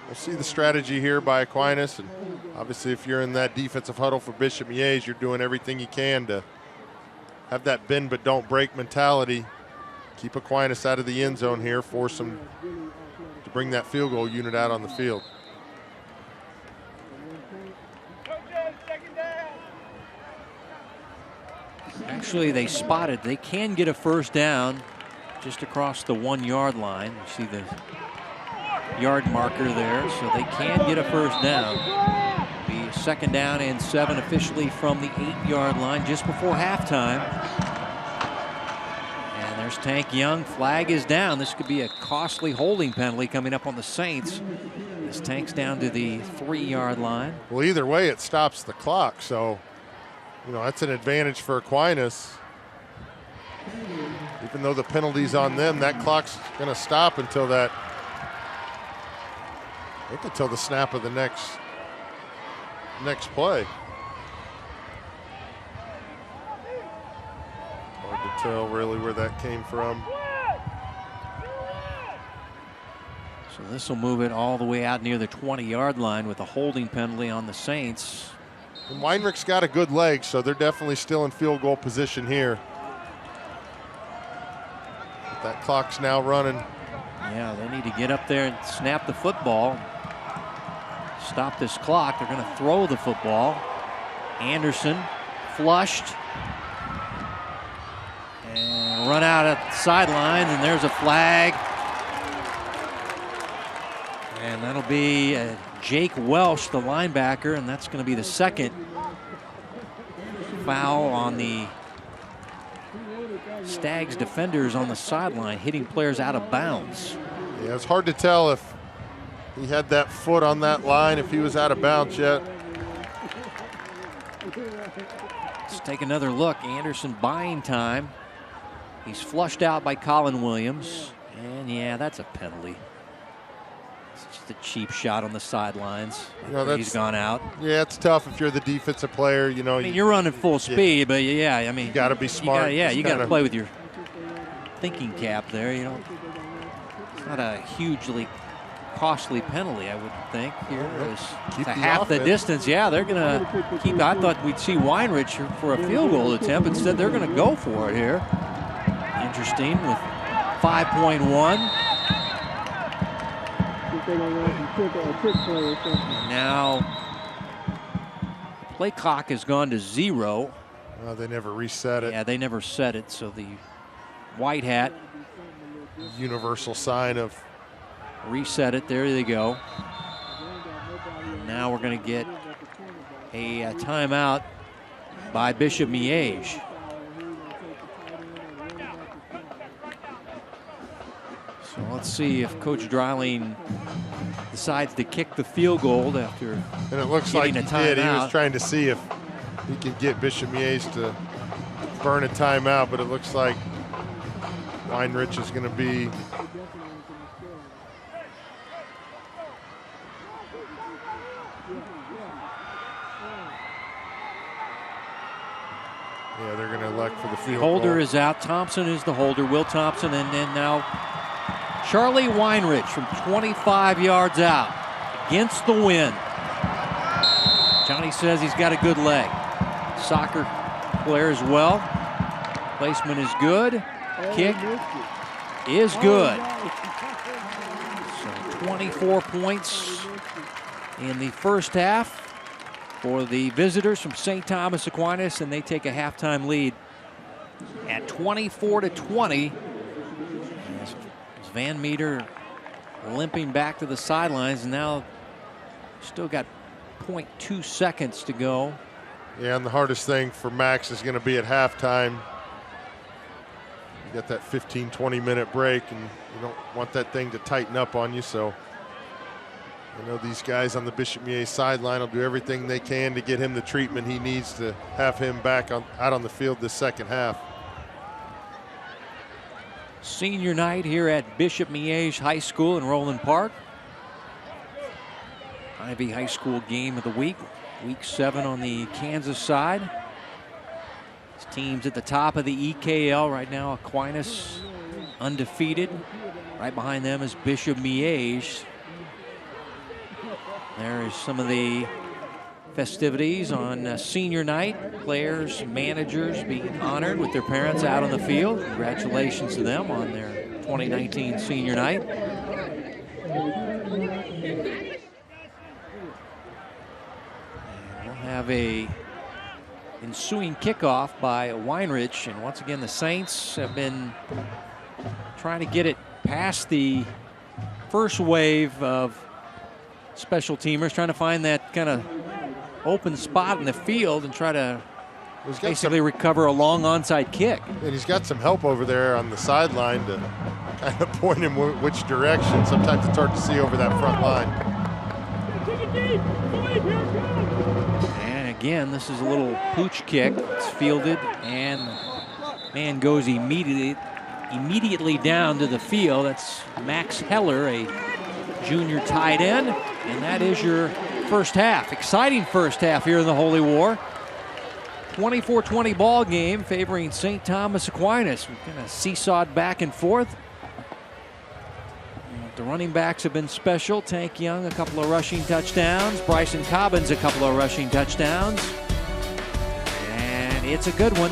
we'll see the strategy here by Aquinas, and obviously if you're in that defensive huddle for Bishop Miege, you're doing everything you can to have that bend but don't break mentality. Keep Aquinas out of the end zone here, force them to bring that field goal unit out on the field. Actually, they spotted. They can get a 1st down just across the 1-yard line. You see the yard marker there, so they can get a 1st down. Be 2nd down and 7 officially from the 8-yard line just before halftime. There's Tank Young. Flag is down. This could be a costly holding penalty coming up on the Saints. This Tank's down to the 3-yard line. Well, either way, it stops the clock. So, you know, that's an advantage for Aquinas. Even though the penalty's on them, that clock's going to stop until that, I think until the snap of the next play. Hard to tell really where that came from. So this will move it all the way out near the 20-yard line with a holding penalty on the Saints. And Weinrich's got a good leg, so they're definitely still in field goal position here. But that clock's now running. Yeah, they need to get up there and snap the football. Stop this clock. They're going to throw the football. Anderson flushed. And run out at the sidelines, and there's a flag. And that'll be Jake Welsh, the linebacker, and that's going to be the 2nd foul on the Stags defenders on the sideline, hitting players out of bounds. Yeah, it's hard to tell if he had that foot on that line, if he was out of bounds yet. Let's take another look. Anderson buying time. He's flushed out by Colin Williams. And yeah, that's a penalty. Just a cheap shot on the sidelines. You know, He's gone out. Yeah, it's tough if you're the defensive player. You know, I mean, you're running full speed, but yeah, I mean, you got to be smart. You got to play with your thinking cap there. You know, it's not a hugely costly penalty, I would think. Here is to half the distance. Yeah, they're going to keep. I thought we'd see Weinrich for a field goal attempt. Instead, they're going to go for it here. Interesting with 5.1. Now, play clock has gone to 0. They never reset it. Yeah, they never set it. So the white hat, universal sign of reset it. There they go. And now we're going to get a timeout by Bishop Miege. So let's see if Coach Dreiling decides to kick the field goal after and it looks like he did. He was trying to see if he could get Bishop Miege to burn a timeout, but it looks like Weinrich is going to be they're going to elect for the field goal. Holder is out. Thompson is the holder. Will Thompson, and then now Charlie Weinrich from 25 yards out against the wind. Johnny says he's got a good leg. Soccer player as well. Placement is good. Kick is good. So 24 points in the first half for the visitors from St. Thomas Aquinas, and they take a halftime lead at 24-20. As Van Meter limping back to the sidelines, and now still got 0.2 seconds to go. Yeah, and the hardest thing for Max is going to be at halftime. You got that 15-20 minute break, and you don't want that thing to tighten up on you. So I know these guys on the Bishop Miege sideline will do everything they can to get him the treatment he needs to have him back out on the field this second half. Senior night here at Bishop Miege High School in Roland Park. Ivy High School game of the week. Week 7 on the Kansas side. This team's at the top of the EKL right now. Aquinas undefeated. Right behind them is Bishop Miege. There is some of the festivities on senior night. Players, managers being honored with their parents out on the field. Congratulations to them on their 2019 senior night. And we'll have a ensuing kickoff by Weinrich. And once again, the Saints have been trying to get it past the first wave of special teamers, trying to find that kind of open spot in the field and try to basically recover a long onside kick. And he's got some help over there on the sideline to kind of point him which direction. Sometimes it's hard to see over that front line. And again, this is a little pooch kick. It's fielded, and man goes immediately down to the field. That's Max Heller, a junior tight end, and that is your first half. Exciting first half here in the Holy War. 24-20 ball game favoring St. Thomas Aquinas. We've kind of seesawed back and forth. The running backs have been special. Tank Young, a couple of rushing touchdowns. Bryson Cobbins, a couple of rushing touchdowns. And it's a good one.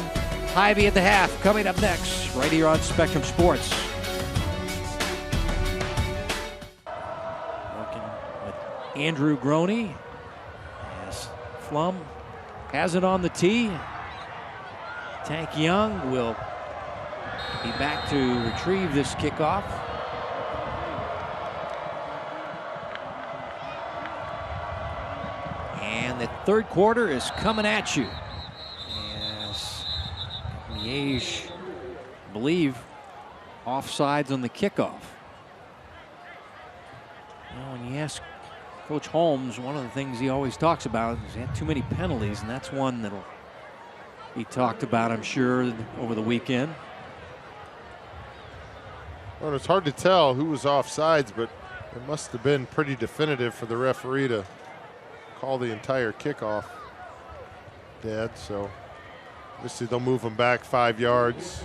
Hy-Vee at the half coming up next right here on Spectrum Sports. Andrew Groney as Flum has it on the tee. Tank Young will be back to retrieve this kickoff. And the third quarter is coming at you. As Miege, I believe, offsides on the kickoff. Well, when you ask Coach Holmes, one of the things he always talks about is he had too many penalties, and that's one that'll be talked about, I'm sure, over the weekend. Well, it's hard to tell who was offsides, but It must have been pretty definitive for the referee to call the entire kickoff dead. So obviously they'll move them back 5 yards.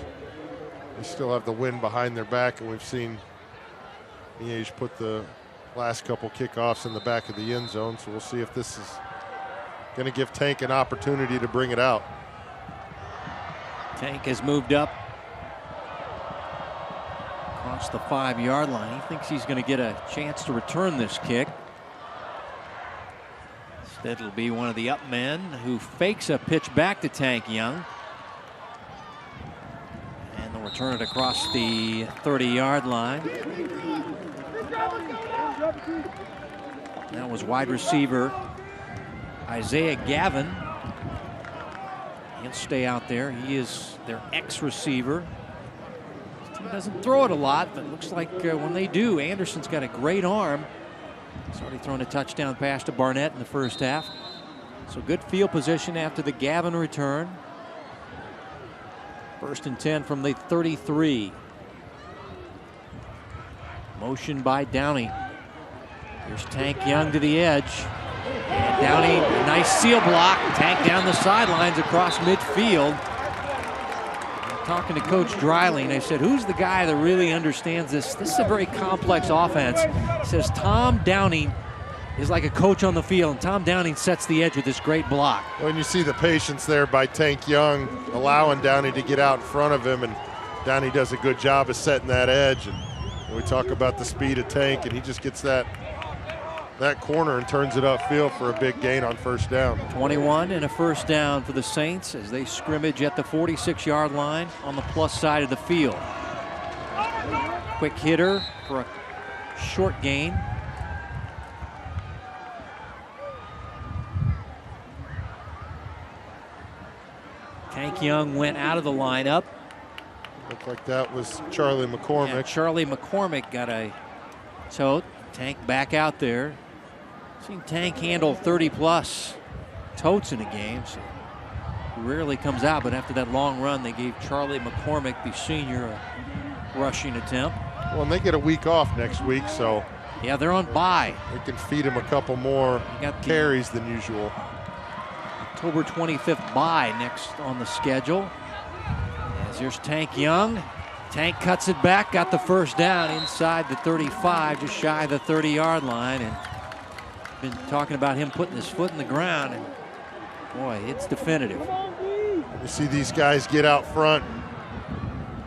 They still have the wind behind their back, and we've seen Miege put the last couple kickoffs in the back of the end zone. So we'll see if this is going to give Tank an opportunity to bring it out. Tank has moved up across the 5-yard line. He thinks he's going to get a chance to return this kick. Instead, it'll be one of the up men who fakes a pitch back to Tank Young. And they'll return it across the 30-yard line. That was wide receiver Isaiah Gavin. He'll stay out there. He is their ex-receiver. He doesn't throw it a lot, but it looks like when they do, Anderson's got a great arm. He's already thrown a touchdown pass to Barnett in the first half. So good field position after the Gavin return. 1st and 10 from the 33. Motion by Downey. Here's Tank Young to the edge. And Downey, a nice seal block. Tank down the sidelines across midfield. Talking to Coach Dreiling, they said, who's the guy that really understands this? This is a very complex offense. He says Tom Downing is like a coach on the field, and Tom Downing sets the edge with this great block. When you see the patience there by Tank Young, allowing Downey to get out in front of him, and Downey does a good job of setting that edge. And we talk about the speed of Tank, and he just gets that corner and turns it upfield for a big gain on 1st down. 21 and a 1st down for the Saints as they scrimmage at the 46-yard line on the plus side of the field. Quick hitter for a short gain. Tank Young went out of the lineup. Looked like that was Charlie McCormick. Yeah, Charlie McCormick got a tote. Tank back out there. Seen Tank handle 30+ totes in a game, so he rarely comes out. But after that long run, they gave Charlie McCormick, the senior, a rushing attempt. Well, and they get a week off next week, so yeah, they're on bye. They can feed him a couple more carries than usual. October 25th bye next on the schedule. As here's Tank Young. Tank cuts it back, got the 1st down inside the 35, just shy of the 30-yard line. And been talking about him putting his foot in the ground, and boy, it's definitive. You see these guys get out front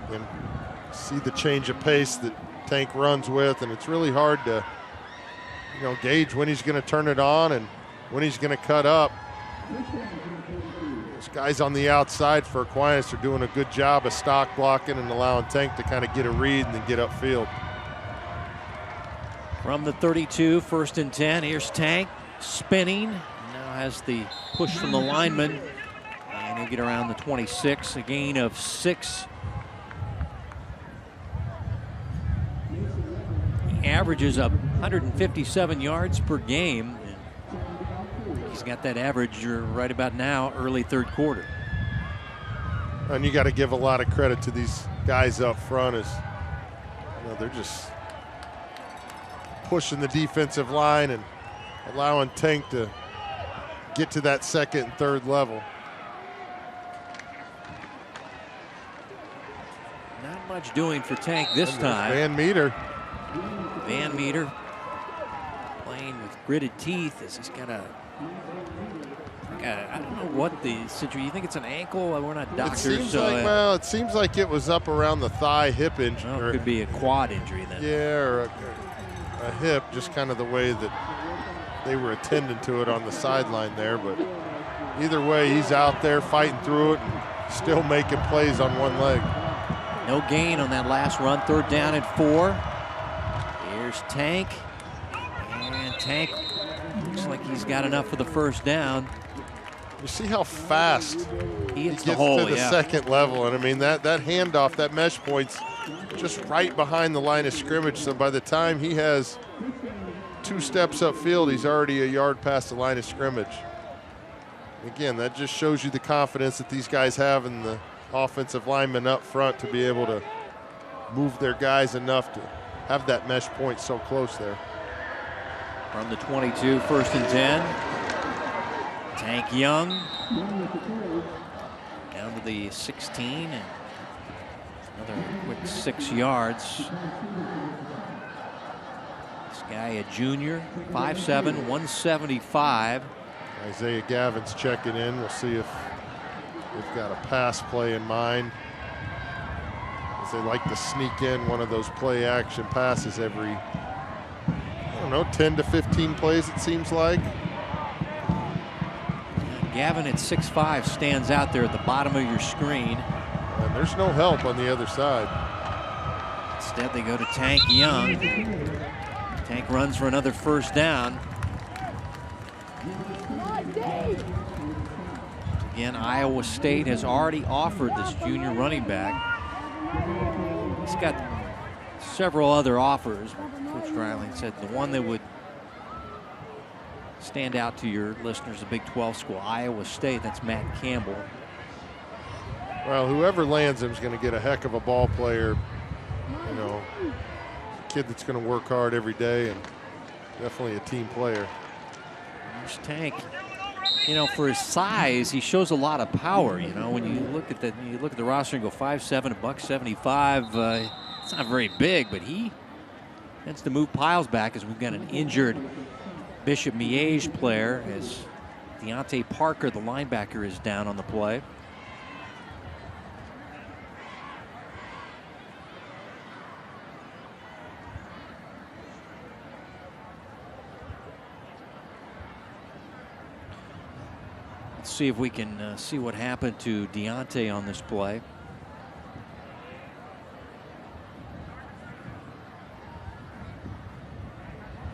and see the change of pace that Tank runs with, and it's really hard to, gauge when he's going to turn it on and when he's going to cut up. Those guys on the outside for Aquinas are doing a good job of stock blocking and allowing Tank to kind of get a read and then get upfield. From the 32, 1st and 10. Here's Tank spinning. Now has the push from the lineman. And he'll get around the 26. A gain of 6. He averages 157 yards per game. He's got that average right about now, early 3rd quarter. And you got to give a lot of credit to these guys up front as they're just pushing the defensive line and allowing Tank to get to that 2nd and 3rd level. Not much doing for Tank this time. Van Meter playing with gritted teeth as he's got I don't know what the situation. You think it's an ankle? We're not doctors. It seems like it was up around the thigh hip injury. Well, it could be a quad injury then. Yeah, or a hip, just kind of the way that they were attending to it on the sideline there. But either way, he's out there fighting through it and still making plays on one leg. No gain on that last run. 3rd down and 4. Here's Tank. And Tank looks like he's got enough for the 1st down. You see how fast he gets to the 2nd level. And I mean, that handoff, that mesh point's just right behind the line of scrimmage. So by the time he has 2 steps upfield, he's already a yard past the line of scrimmage. Again, that just shows you the confidence that these guys have in the offensive linemen up front to be able to move their guys enough to have that mesh point so close there. From the 22, 1st and 10. Tank Young down to the 16 and another quick 6 yards. This guy, a junior, 5'7", 175. Isaiah Gavin's checking in. We'll see if they've got a pass play in mind, as they like to sneak in one of those play action passes every, I don't know, 10 to 15 plays it seems like. Gavin at 6'5" stands out there at the bottom of your screen. And there's no help on the other side. Instead they go to Tank Young. Tank runs for another 1st down. Again, Iowa State has already offered this junior running back. He's got several other offers. Coach Dreiling said the one that would stand out to your listeners, the Big 12 school, Iowa State. That's Matt Campbell. Well, whoever lands him is going to get a heck of a ball player. You know, a kid that's going to work hard every day and definitely a team player. There's Tank. You know, for his size, he shows a lot of power. You know, when you look at the roster and go 5'7", $175. It's not very big, but he tends to move piles back as we've got an injured Bishop Miege player, as Deontay Parker, the linebacker, is down on the play. Let's see if we can see what happened to Deontay on this play.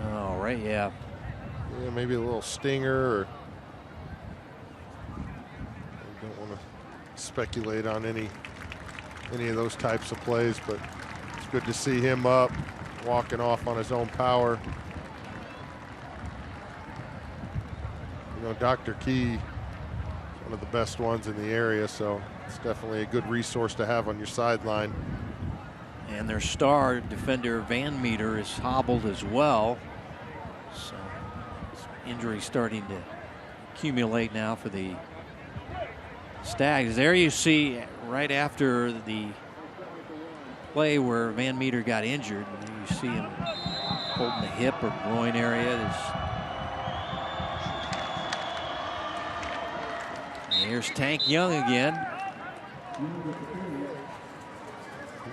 All right, yeah. Yeah, maybe a little stinger, or I don't want to speculate on any of those types of plays, but it's good to see him up, walking off on his own power. You know, Dr. Key, one of the best ones in the area, so it's definitely a good resource to have on your sideline. And their star defender Van Meter is hobbled as well, so injury starting to accumulate now for the Stags. There you see right after the play where Van Meter got injured, and you see him holding the hip or groin area. Here's Tank Young again.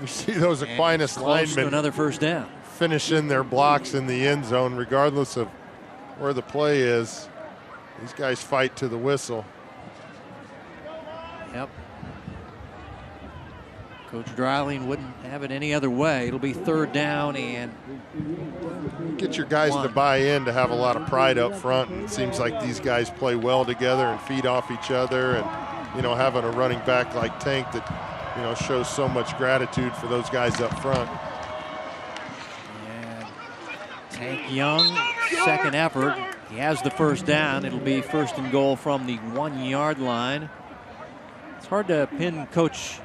You see those Aquinas linemen, another 1st down, finishing their blocks in the end zone regardless of where the play is. These guys fight to the whistle. Yep. Coach Dreiling wouldn't have it any other way. It'll be 3rd down and get your guys to buy in, to have a lot of pride up front. And it seems like these guys play well together and feed off each other. And, you know, having a running back like Tank that, you know, shows so much gratitude for those guys up front. And Tank Young, 2nd effort. He has the 1st down. It'll be 1st and goal from the 1-yard line. It's hard to pin Coach.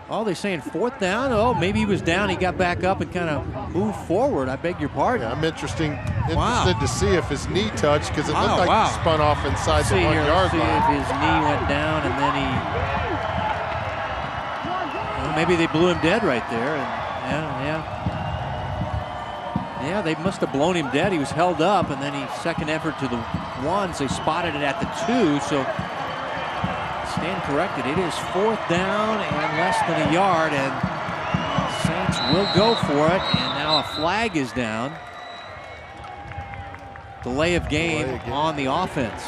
Oh, they're saying 4th down. Oh, maybe he was down. He got back up and kind of moved forward. I beg your pardon. Yeah, I'm interested to see if his knee touched, because it looked like he spun off inside the 1-yard line. See if his knee went down, and then well, maybe they blew him dead right there. And yeah, they must have blown him dead. He was held up, and then he 2nd effort to the 1s. They spotted it at the 2, so stand corrected. It is 4th down and less than a yard, and Saints will go for it. And now a flag is down. Delay of game on the offense.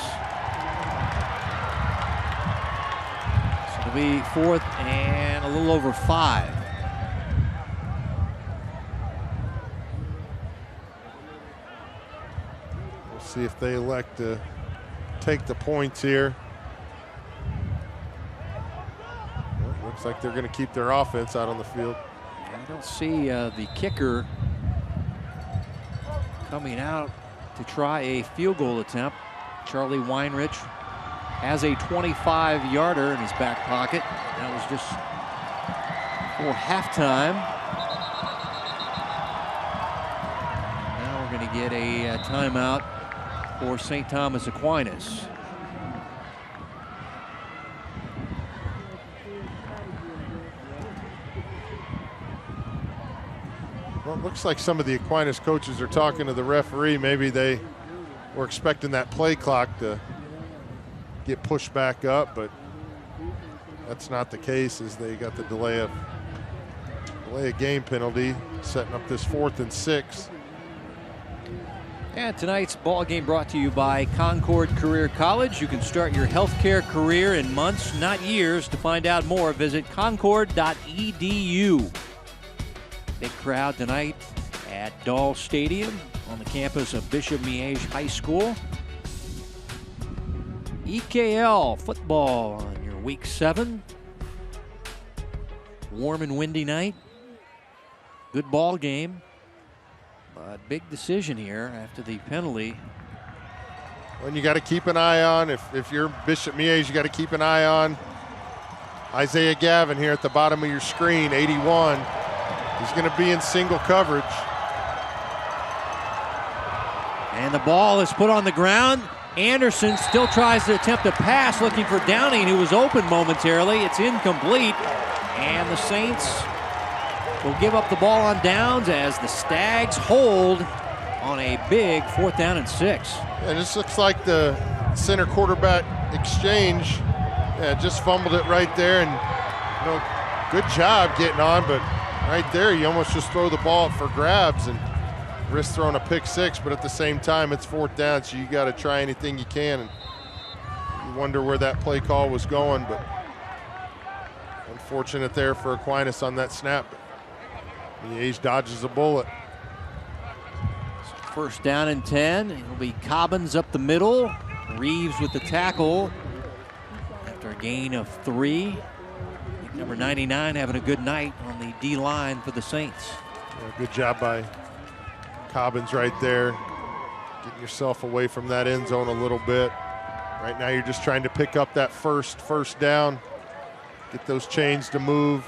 So it'll be 4th and a little over 5. We'll see if they elect to take the points here. Looks like they're going to keep their offense out on the field. I don't see the kicker coming out to try a field goal attempt. Charlie Weinrich has a 25-yarder in his back pocket. That was just for halftime. Now we're going to get a timeout for St. Thomas Aquinas. Well, it looks like some of the Aquinas coaches are talking to the referee. Maybe they were expecting that play clock to get pushed back up, but that's not the case, as they got the delay of game penalty, setting up this 4th and 6. And tonight's ball game brought to you by Concord Career College. You can start your healthcare career in months, not years. To find out more, visit concord.edu. Big crowd tonight at Dahl Stadium on the campus of Bishop Miege High School. EKL football on your week 7. Warm and windy night. Good ball game. But big decision here after the penalty. Well, you got to keep an eye on, if you're Bishop Miege, you got to keep an eye on Isaiah Gavin here at the bottom of your screen, 81. He's going to be in single coverage. And the ball is put on the ground. Anderson still tries to attempt a pass looking for Downing, who was open momentarily. It's incomplete. And the Saints will give up the ball on downs as the Stags hold on a big 4th down and 6. And this looks like the center quarterback exchange. Yeah, just fumbled it right there, and good job getting on, but right there you almost just throw the ball up for grabs and risk throwing a pick 6, but at the same time it's 4th down, so you got to try anything you can. And you wonder where that play call was going, but unfortunate there for Aquinas on that snap. Miege dodges a bullet. 1st down and 10. It'll be Cobbins up the middle. Reeves with the tackle after a gain of 3. Number 99 having a good night on the D line for the Saints. Yeah, good job by Cobbins right there, getting yourself away from that end zone a little bit. Right now you're just trying to pick up that first down, get those chains to move.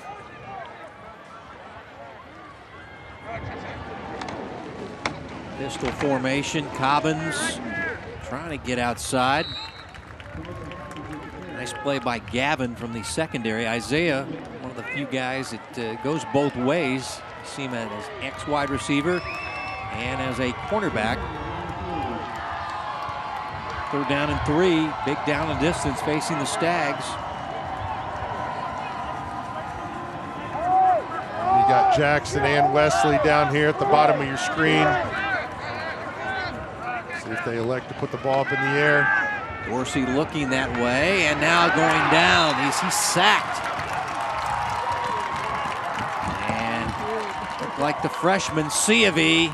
Pistol formation. Cobbins trying to get outside. Nice play by Gavin from the secondary. Isaiah, one of the few guys that goes both ways. You see him as ex-wide receiver and as a cornerback. 3rd down and 3. Big down and distance facing the Stags. You got Jackson and Wesley down here at the bottom of your screen. See if they elect to put the ball up in the air. Dorsey looking that way, and now going down. He's sacked. And looked like the freshman, Ciavi.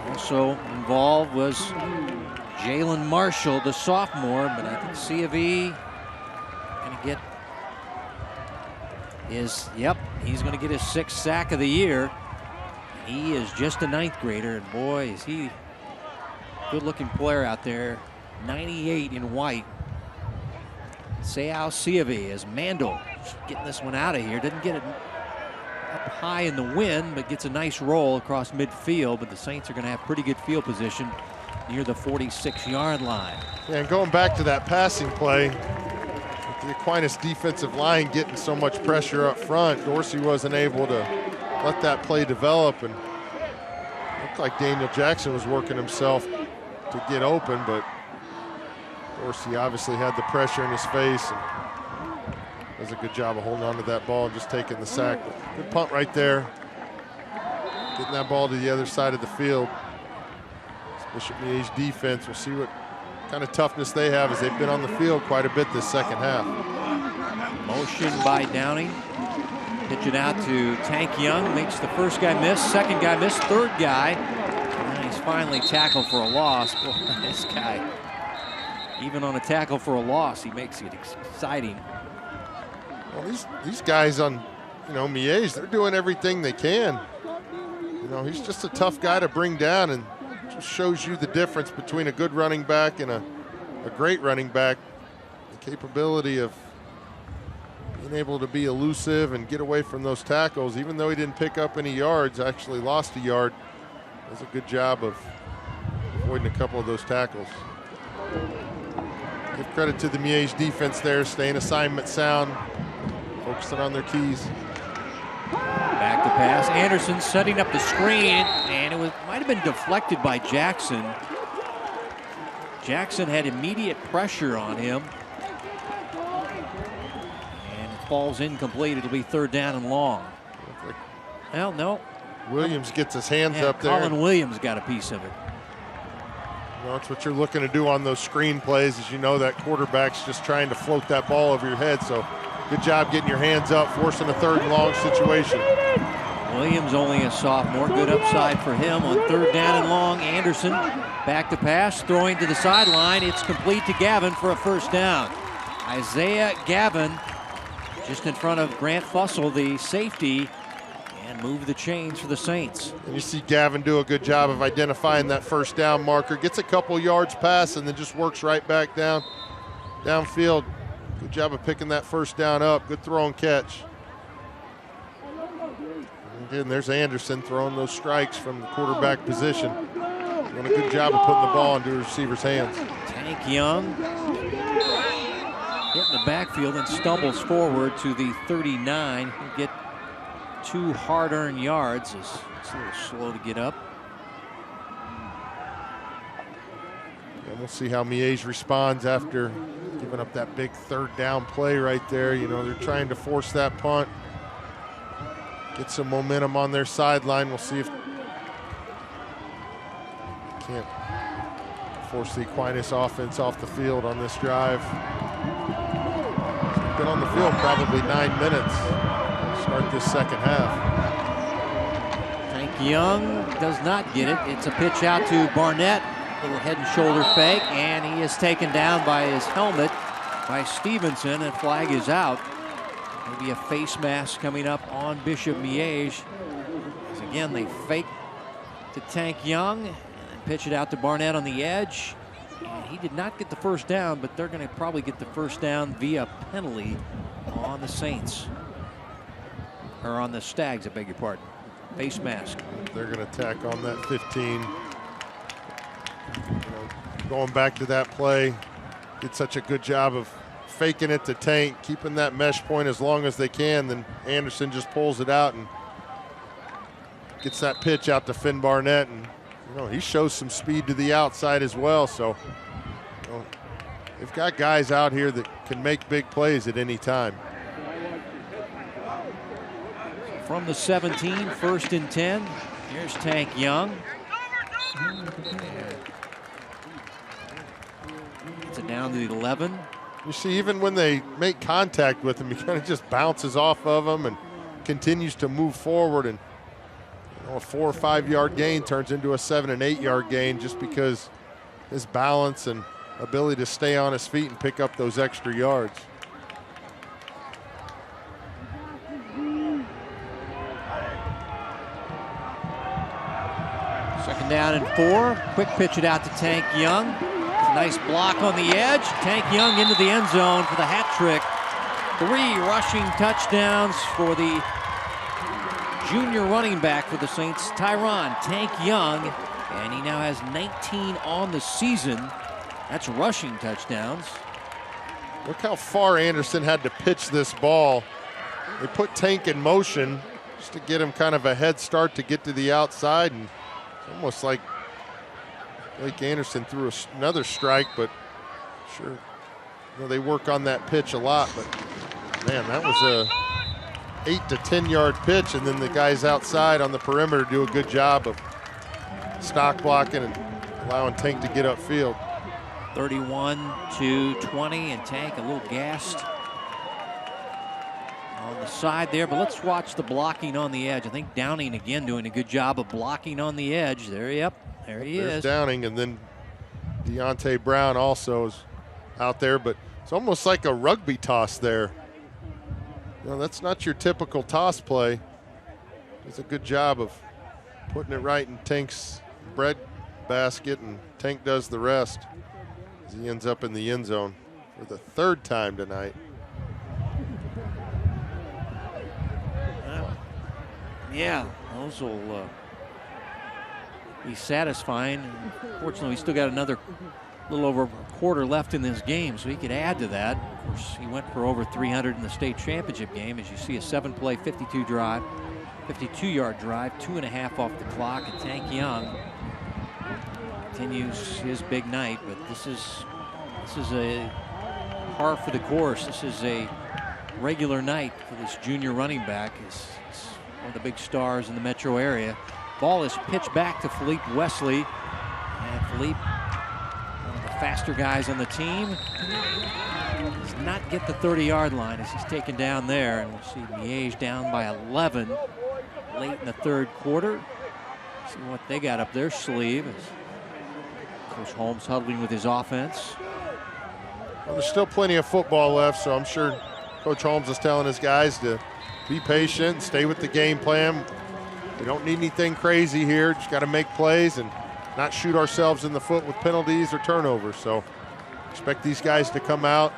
Also involved was Jalen Marshall, the sophomore, but I think Ciavi going to get he's going to get his 6th sack of the year. He is just a 9th grader, and boy, is he good-looking player out there. 98 in white. Seau Ciavi as Mandel getting this one out of here. Didn't get it up high in the wind, but gets a nice roll across midfield. But the Saints are going to have pretty good field position near the 46-yard line. Yeah, and going back to that passing play, with the Aquinas defensive line getting so much pressure up front, Dorsey wasn't able to let that play develop, and looked like Daniel Jackson was working himself to get open, but Dorsey obviously had the pressure in his face and does a good job of holding on to that ball and just taking the sack. Good punt right there. Getting that ball to the other side of the field. Bishop Miege defense, we'll see what kind of toughness they have, as they've been on the field quite a bit this second half. Motion by Downing. Pitch it out to Tank Young. Makes the first guy miss, second guy miss, third guy. And he's finally tackled for a loss. Boy, this guy, even on a tackle for a loss, he makes it exciting. Well, these guys on, Miege, they're doing everything they can. He's just a tough guy to bring down, and just shows you the difference between a good running back and a great running back. The capability of being able to be elusive and get away from those tackles, even though he didn't pick up any yards, actually lost a yard Does a good job of avoiding a couple of those tackles. Give credit to the Miege defense there, staying assignment sound, focusing on their keys. Back to pass. Anderson setting up the screen, and it might have been deflected by Jackson. Jackson had immediate pressure on him. And it falls incomplete. It'll be 3rd down and long. Well, no. Williams gets his hands up there. Colin Williams got a piece of it. Well, that's what you're looking to do on those screen plays, is you know that quarterback's just trying to float that ball over your head. So good job getting your hands up, forcing a 3rd and long situation. Williams only a sophomore. Good upside for him on 3rd down and long. Anderson back to pass, throwing to the sideline. It's complete to Gavin for a 1st down. Isaiah Gavin just in front of Grant Fussell, the safety, and move the chains for the Saints. And you see Gavin do a good job of identifying that 1st down marker. Gets a couple yards past and then just works right back downfield. Good job of picking that 1st down up. Good throw and catch. And again, there's Anderson throwing those strikes from the quarterback position. Doing a good job of putting the ball into the receiver's hands. Tank Young hitting the backfield and stumbles forward to the 39. He'll get 2 hard-earned yards. It's a little slow to get up. And we'll see how Miege responds after giving up that big 3rd down play right there. You know, they're trying to force that punt, get some momentum on their sideline. We'll see if can't force the Aquinas offense off the field on this drive. Been on the field probably 9 minutes. Start this 2nd half. Tank Young does not get it. It's a pitch out to Barnett. Little head and shoulder fake, and he is taken down by his helmet by Stevenson, and flag is out. Maybe a face mask coming up on Bishop Miege. As again, they fake to Tank Young and then pitch it out to Barnett on the edge. And he did not get the 1st down, but they're going to probably get the 1st down via penalty on the Saints. Or on the Stags, I beg your pardon. Face mask. They're going to tack on that 15. You know, going back to that play, did such a good job of faking it to Tank, keeping that mesh point as long as they can. Then Anderson just pulls it out and gets that pitch out to Finn Barnett. And you know, he shows some speed to the outside as well. So you know, they've got guys out here that can make big plays at any time. From the 17, 1st and 10. Here's Tank Young. Gets it down to the 11. You see, even when they make contact with him, he kind of just bounces off of them and continues to move forward. And you know, a 4 or 5 yard gain turns into a 7 and 8 yard gain just because his balance and ability to stay on his feet and pick up those extra yards. Second down and 4. Quick pitch it out to Tank Young. It's a nice block on the edge. Tank Young into the end zone for the hat trick. 3 rushing touchdowns for the junior running back for the Saints, Tyron Tank Young. And he now has 19 on the season. That's rushing touchdowns. Look how far Anderson had to pitch this ball. They put Tank in motion just to get him kind of a head start to get to the outside. And almost like Blake Anderson threw another strike, but sure, you know, they work on that pitch a lot. But man, that was a 8 to 10 yard pitch, and then the guys outside on the perimeter do a good job of stock blocking and allowing Tank to get upfield. 31-20, and Tank a little gassed on the side there, but let's watch the blocking on the edge. I think Downing again doing a good job of blocking on the edge. There, yep, there he There's is. Downing, and then Deontay Brown also is out there, but it's almost like a rugby toss there. You know, that's not your typical toss play. It's a good job of putting it right in Tank's bread basket, and Tank does the rest as he ends up in the end zone for the 3rd time tonight. Yeah, those will be satisfying. Fortunately, we still got another little over a quarter left in this game, so he could add to that. Of course, he went for over 300 in the state championship game. As you see, a 7-play, 52-yard drive, 2.5 off the clock. And Tank Young continues his big night, but this is a par for the course. This is a regular night for this junior running back. He's one of the big stars in the metro area. Ball is pitched back to Philippe Wesley, and Philippe, one of the faster guys on the team, does not get the 30-yard line as he's taken down there. And we'll see Miege down by 11 late in the third quarter. See what they got up their sleeve as Coach Holmes huddling with his offense. Well, there's still plenty of football left, so I'm sure Coach Holmes is telling his guys to be patient, stay with the game plan. We don't need anything crazy here. Just got to make plays and not shoot ourselves in the foot with penalties or turnovers. So expect these guys to come out,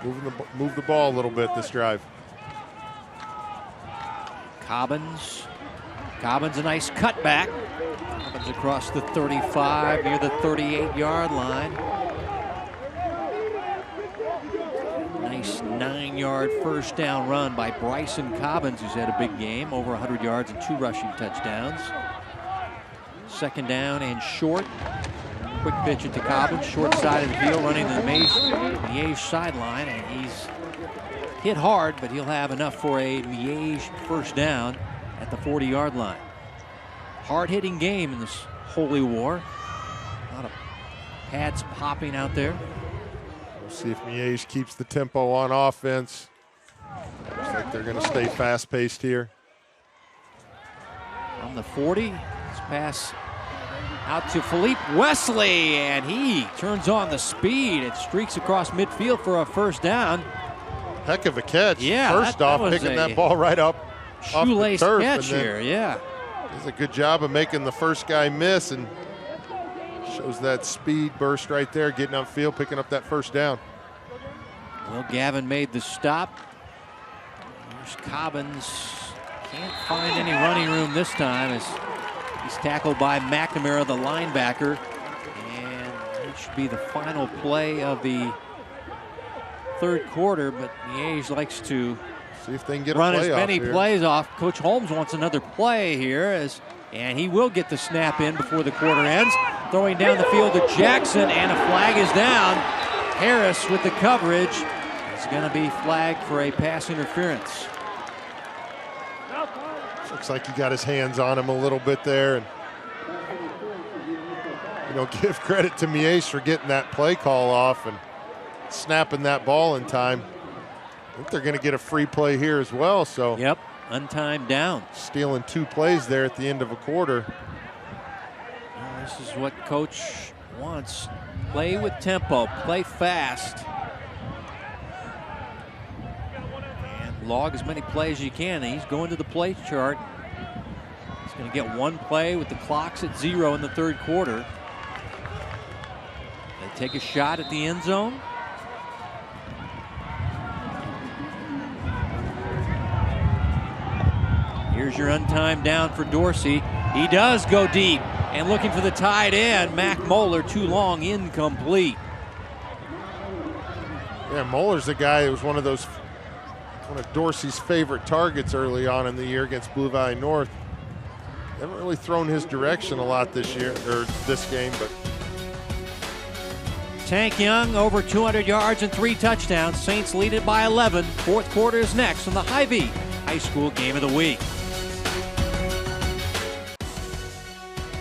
move the ball a little bit this drive. Cobbins, a nice cutback. Cobbins across the 35 near the 38-yard line. Nice 9-yard first down run by Bryson Cobbins, who's had a big game, over 100 yards and 2 rushing touchdowns. Second down and short. Quick pitch into Cobbins, short side of the field, running the Miege sideline, and he's hit hard, but he'll have enough for a Miege first down at the 40-yard line. Hard-hitting game in this holy war. A lot of pads popping out there. We'll see if Miege keeps the tempo on offense. Looks like they're going to stay fast-paced here. On the 40, this pass out to Philippe Wesley, and he turns on the speed and streaks across midfield for a first down. Heck of a catch. Yeah, First off, picking that ball right up off the turf. Catch here, yeah. Does a good job of making the first guy miss, and shows that speed burst right there, getting upfield, picking up that first down. Well, Gavin made the stop. There's Cobbins. Can't find any running room this time as he's tackled by McNamara, the linebacker. And it should be the final play of the third quarter, but Miege likes to see if they can get run a play as many off plays off. Coach Holmes wants another play here, and he will get the snap in before the quarter ends. Throwing down the field to Jackson, and a flag is down. Harris with the coverage is going to be flagged for a pass interference. Looks like he got his hands on him a little bit there. And give credit to Miege for getting that play call off and snapping that ball in time. I think they're going to get a free play here as well. So yep, untimed down. Stealing 2 plays there at the end of a quarter. Well, this is what Coach wants. Play with tempo, play fast. And log as many plays as you can. And he's going to the play chart. He's going to get 1 play with the clocks at 0 in the third quarter. They take a shot at the end zone. Here's your untimed down for Dorsey. He does go deep, and looking for the tight end, Mac Moeller, too long, incomplete. Yeah, Moeller's the guy who was one of Dorsey's favorite targets early on in the year against Blue Valley North. Haven't really thrown his direction a lot this year, or this game, but. Tank Young over 200 yards and 3 touchdowns. Saints lead it by 11. Fourth quarter is next on the Hy-Vee High School Game of the Week.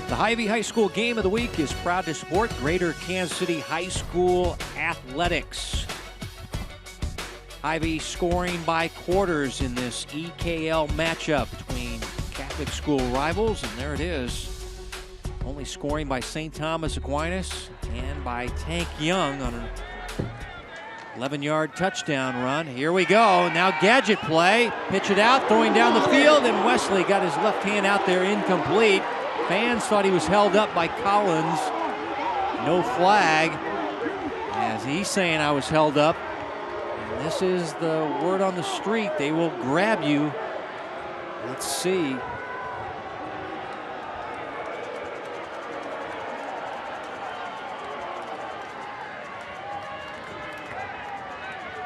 The Hy-Vee High School Game of the Week is proud to support Greater Kansas City High School athletics. Hy-Vee scoring by quarters in this EKL matchup between Catholic school rivals, and there it is. Only scoring by St. Thomas Aquinas and by Tank Young on an 11-yard touchdown run. Here we go. Now gadget play. Pitch it out, throwing down the field, and Wesley got his left hand out there, incomplete. Fans thought he was held up by Collins. No flag, as he's saying I was held up. And this is the word on the street. They will grab you. Let's see.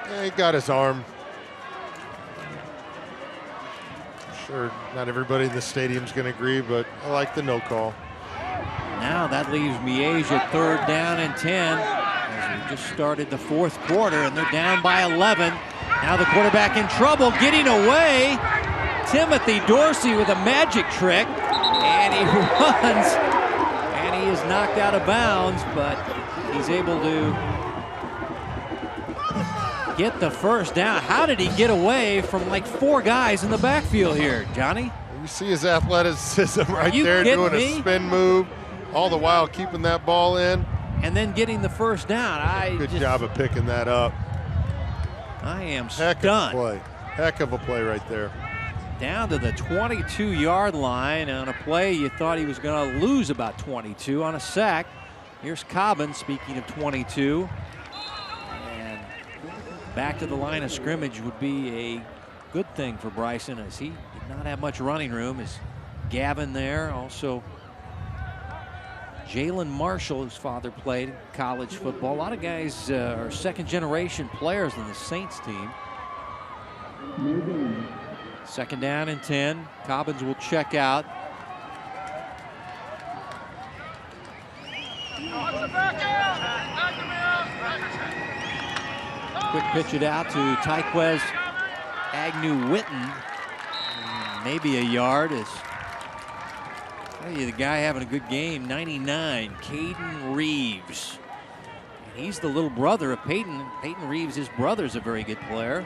Yeah, he got his arm. Sure, not everybody in the stadium's going to agree, but I like the no call. Now that leaves Miege at 3rd down and 10 as we just started the 4th quarter, and they're down by 11. Now the quarterback in trouble, getting away. Timothy Dorsey with a magic trick, and he runs, and he is knocked out of bounds, but he's able to get the 1st down. How did he get away from like 4 guys in the backfield here, Johnny? You see his athleticism right there, doing a spin move, all the while keeping that ball in. And then getting the 1st down. Good job of picking that up. I am Heck stunned. of a play. Heck of a play right there. Down to the 22-yard line on a play you thought he was going to lose about 22 on a sack. Here's Cobbin, speaking of 22. And back to the line of scrimmage would be a good thing for Bryson, as he did not have much running room. Is Gavin there? Also Jalen Marshall, whose father played college football. A lot of guys are second-generation players in the Saints team. 2nd down and 10. Cobbins will check out. Quick pitch it out to Tyquez Agnew-Witten. Maybe a yard. Is the guy having a good game. 99, Caden Reeves. And he's the little brother of Peyton. Peyton Reeves, his brother's a very good player.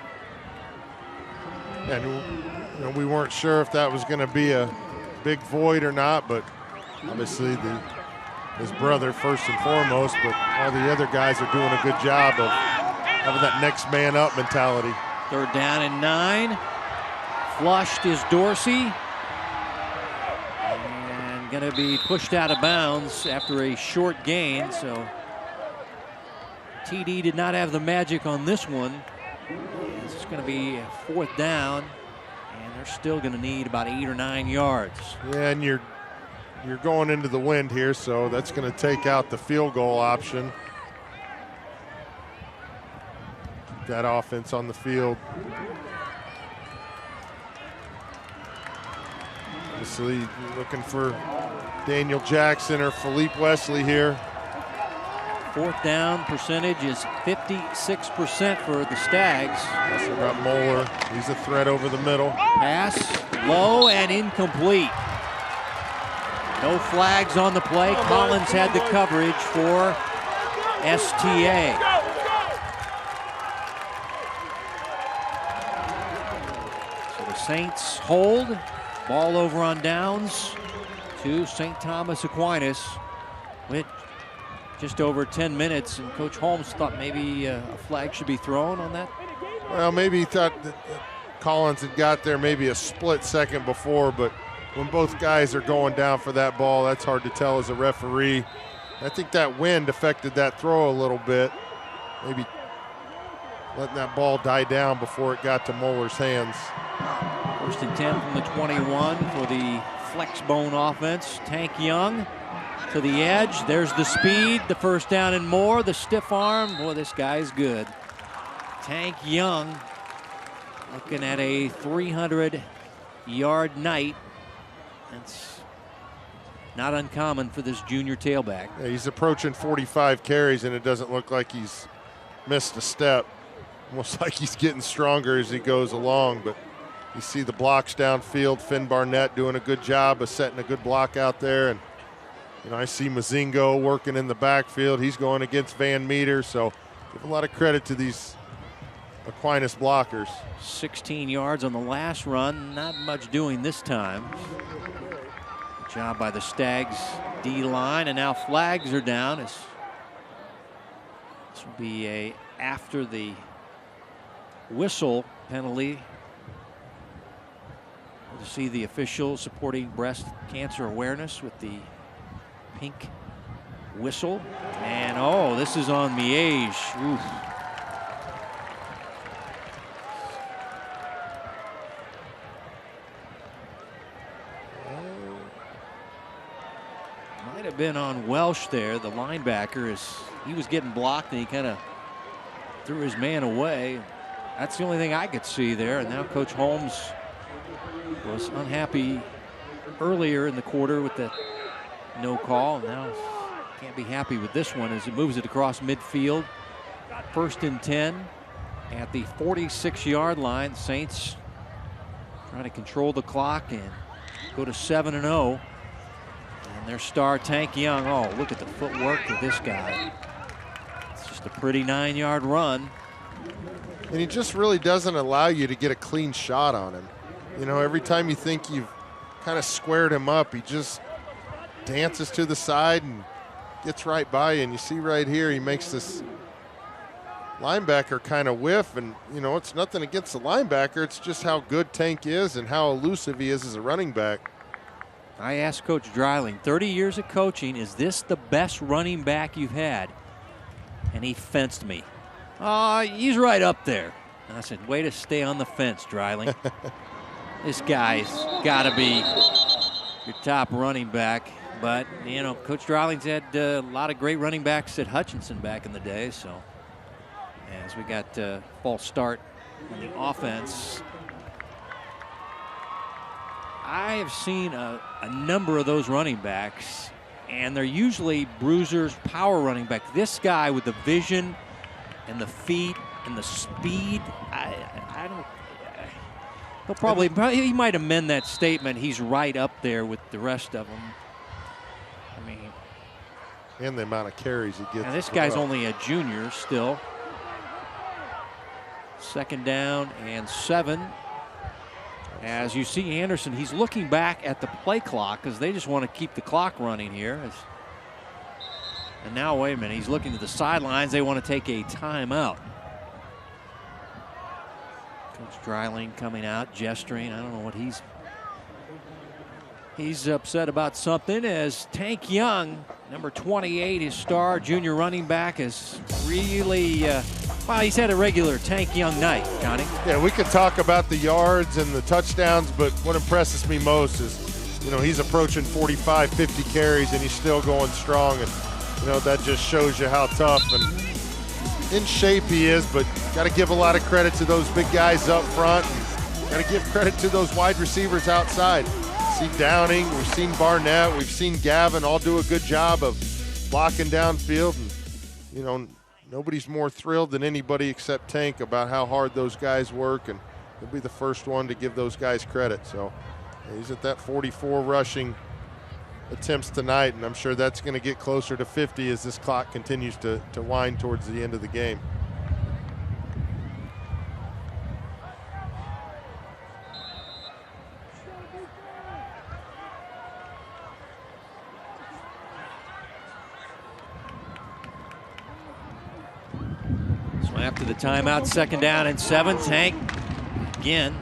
And we weren't sure if that was going to be a big void or not, but obviously his brother first and foremost, but all the other guys are doing a good job of having that next man up mentality. 3rd down and 9. Flushed is Dorsey. And going to be pushed out of bounds after a short gain. So TD did not have the magic on this one. This is going to be a 4th down, and they're still going to need about 8 or 9 yards. Yeah, and you're going into the wind here, so that's going to take out the field goal option. Keep that offense on the field. Obviously looking for Daniel Jackson or Philippe Wesley here. 4th down percentage is 56% for the Stags. Also got Moeller. He's a threat over the middle. Pass low and incomplete. No flags on the play. Collins had the coverage for STA. So the Saints hold. Ball over on downs to St. Thomas Aquinas with just over 10 minutes, and Coach Holmes thought maybe a flag should be thrown on that. Well, maybe he thought that Collins had got there maybe a split second before, but when both guys are going down for that ball, that's hard to tell as a referee. I think that wind affected that throw a little bit. Maybe letting that ball die down before it got to Moeller's hands. 1st and 10 from the 21 for the flex bone offense. Tank Young to the edge. There's the speed, the 1st down and more, the stiff arm. Boy, this guy's good. Tank Young looking at a 300-yard night. That's not uncommon for this junior tailback. Yeah, he's approaching 45 carries, and it doesn't look like he's missed a step. Almost like he's getting stronger as he goes along, but you see the blocks downfield. Finn Barnett doing a good job of setting a good block out there. And I see Mazingo working in the backfield. He's going against Van Meter, so give a lot of credit to these Aquinas blockers. 16 yards on the last run. Not much doing this time. Good job by the Stags D-line, and now flags are down. This will be a after the whistle penalty. To see the official supporting breast cancer awareness with the pink whistle. And oh, this is on Miege. Oof. Might have been on Welsh there, the linebacker. He was getting blocked, and he kind of threw his man away. That's the only thing I could see there. And now Coach Holmes was unhappy earlier in the quarter with the no call. Now can't be happy with this one as it moves it across midfield. 1st and 10 at the 46-yard line. Saints trying to control the clock and go to 7-0. And their star, Tank Young. Oh, look at the footwork of this guy. It's just a pretty 9-yard run. And he just really doesn't allow you to get a clean shot on him. You know, every time you think you've kind of squared him up, he just dances to the side and gets right by you. And you see right here, he makes this linebacker kind of whiff. And, you know, it's nothing against the linebacker. It's just how good Tank is and how elusive he is as a running back. I asked Coach Dreiling, 30 years of coaching, is this the best running back you've had? And he fenced me. He's right up there. And I said, way to stay on the fence, Dreiling. This guy's got to be your top running back. But, you know, Coach Dreiling's had a lot of great running backs at Hutchinson back in the day. So, as we got a false start on the offense, I have seen a number of those running backs, and they're usually bruisers, power running back. This guy with the vision and the feet and the speed, I don't. He'll probably he might amend that statement. He's right up there with the rest of them. I mean, and the amount of carries he gets. And this guy's only a junior still. 2nd down and 7. As you see Anderson, he's looking back at the play clock because they just want to keep the clock running here. And now, wait a minute, he's looking to the sidelines. They want to take a timeout. Coach Dreiling coming out, gesturing. I don't know what he's upset about something as Tank Young, number 28, his star junior running back, is really, well, he's had a regular Tank Young night, Johnny. Yeah, we could talk about the yards and the touchdowns, but what impresses me most is, you know, he's approaching 45, 50 carries, and he's still going strong. And, you know, that just shows you how tough and in shape he is, but got to give a lot of credit to those big guys up front. Got to give credit to those wide receivers outside. See Downing, we've seen Barnett, we've seen Gavin all do a good job of blocking downfield. And, you know, nobody's more thrilled than anybody except Tank about how hard those guys work, and he'll be the first one to give those guys credit. So he's at that 44 rushing attempts tonight, and I'm sure that's going to get closer to 50 as this clock continues to wind towards the end of the game. So after the timeout, 2nd down and 7, Tank again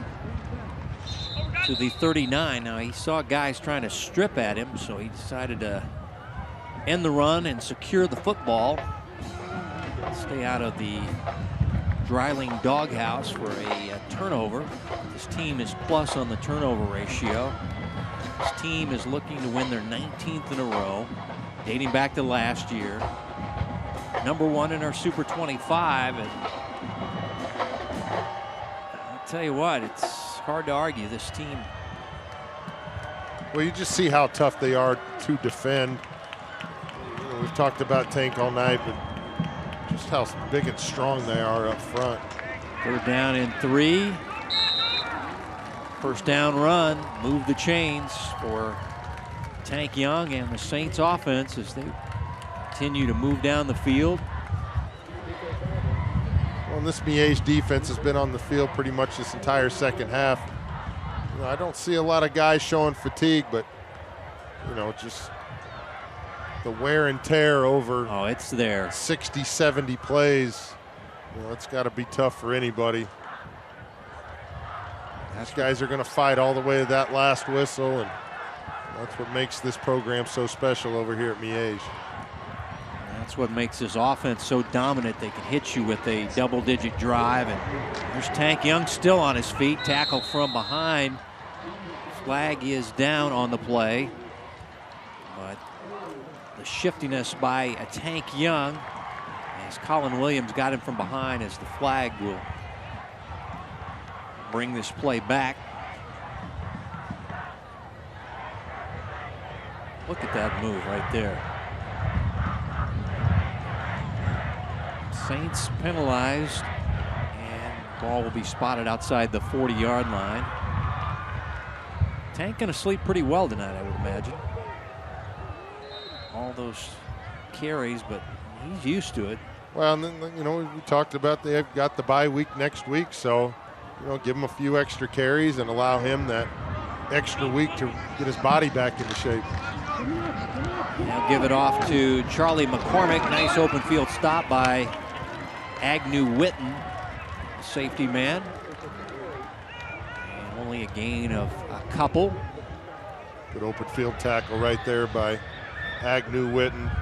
to the 39. Now he saw guys trying to strip at him, so he decided to end the run and secure the football. Stay out of the Dreiling doghouse for a turnover. This team is plus on the turnover ratio. This team is looking to win their 19th in a row, dating back to last year. Number 1 in our Super 25. And I'll tell you what, it's hard to argue this team. Well, you just see how tough they are to defend. You know, we've talked about Tank all night, but just how big and strong they are up front. 3rd down and 3. 1st down run, move the chains for Tank Young and the Saints offense as they continue to move down the field. Well, this Miege defense has been on the field pretty much this entire second half. You know, I don't see a lot of guys showing fatigue, but, you know, just the wear and tear over it's there. 60, 70 plays. You know, it's got to be tough for anybody. These guys are going to fight all the way to that last whistle, and that's what makes this program so special over here at Miege. That's what makes this offense so dominant. They can hit you with a double-digit drive. And there's Tank Young still on his feet. Tackle from behind. Flag is down on the play. But the shiftiness by a Tank Young as Colin Williams got him from behind, as the flag will bring this play back. Look at that move right there. Saints penalized, and ball will be spotted outside the 40-yard line. Tank gonna sleep pretty well tonight, I would imagine. All those carries, but he's used to it. Well, and then, you know, we talked about they've got the bye week next week, so, you know, give him a few extra carries and allow him that extra week to get his body back into shape. Now give it off to Charlie McCormick. Nice open field stop by Agnew Witten, safety man. And only a gain of a couple. Good open field tackle right there by Agnew Witten.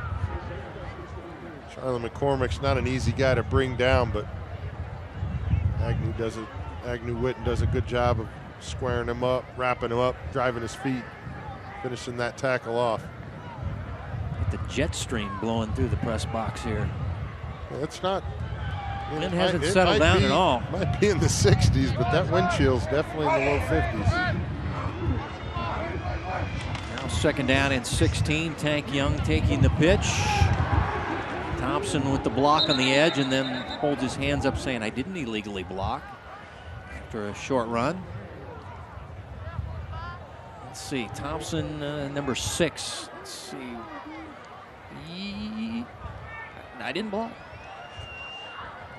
Charlie McCormick's not an easy guy to bring down, but Agnew Witten does a good job of squaring him up, wrapping him up, driving his feet, finishing that tackle off. Get the jet stream blowing through the press box here. It's not. Wind hasn't settled down at all. Might be in the 60s, but that wind chill's definitely in the low 50s. Now second down and 16. Tank Young taking the pitch. Thompson with the block on the edge, and then holds his hands up saying, I didn't illegally block, after a short run. Let's see, Thompson, number 6. Let's see. I didn't block.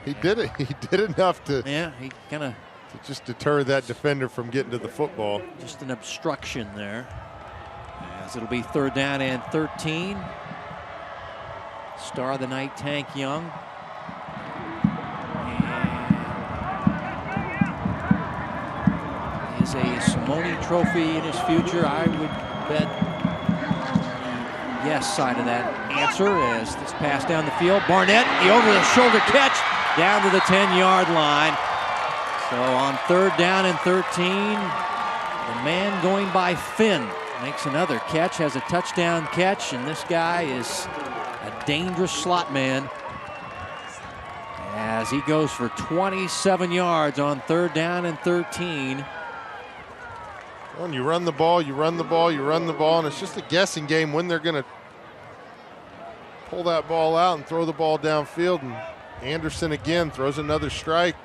He did it. He did enough to. Yeah, he kind of just deter that defender from getting to the football. Just an obstruction there. As it'll be third down and 13. Star of the night, Tank Young. And is a Simone Trophy in his future? I would bet yes side of that answer, as this pass down the field. Barnett, the over-the-shoulder catch down to the 10-yard line. So on third down and 13, the man going by Finn makes another catch, has a touchdown catch, and this guy is a dangerous slot man, as he goes for 27 yards on third down and 13. When you run the ball, you run the ball, you run the ball, and it's just a guessing game when they're going to pull that ball out and throw the ball downfield. And Anderson again throws another strike.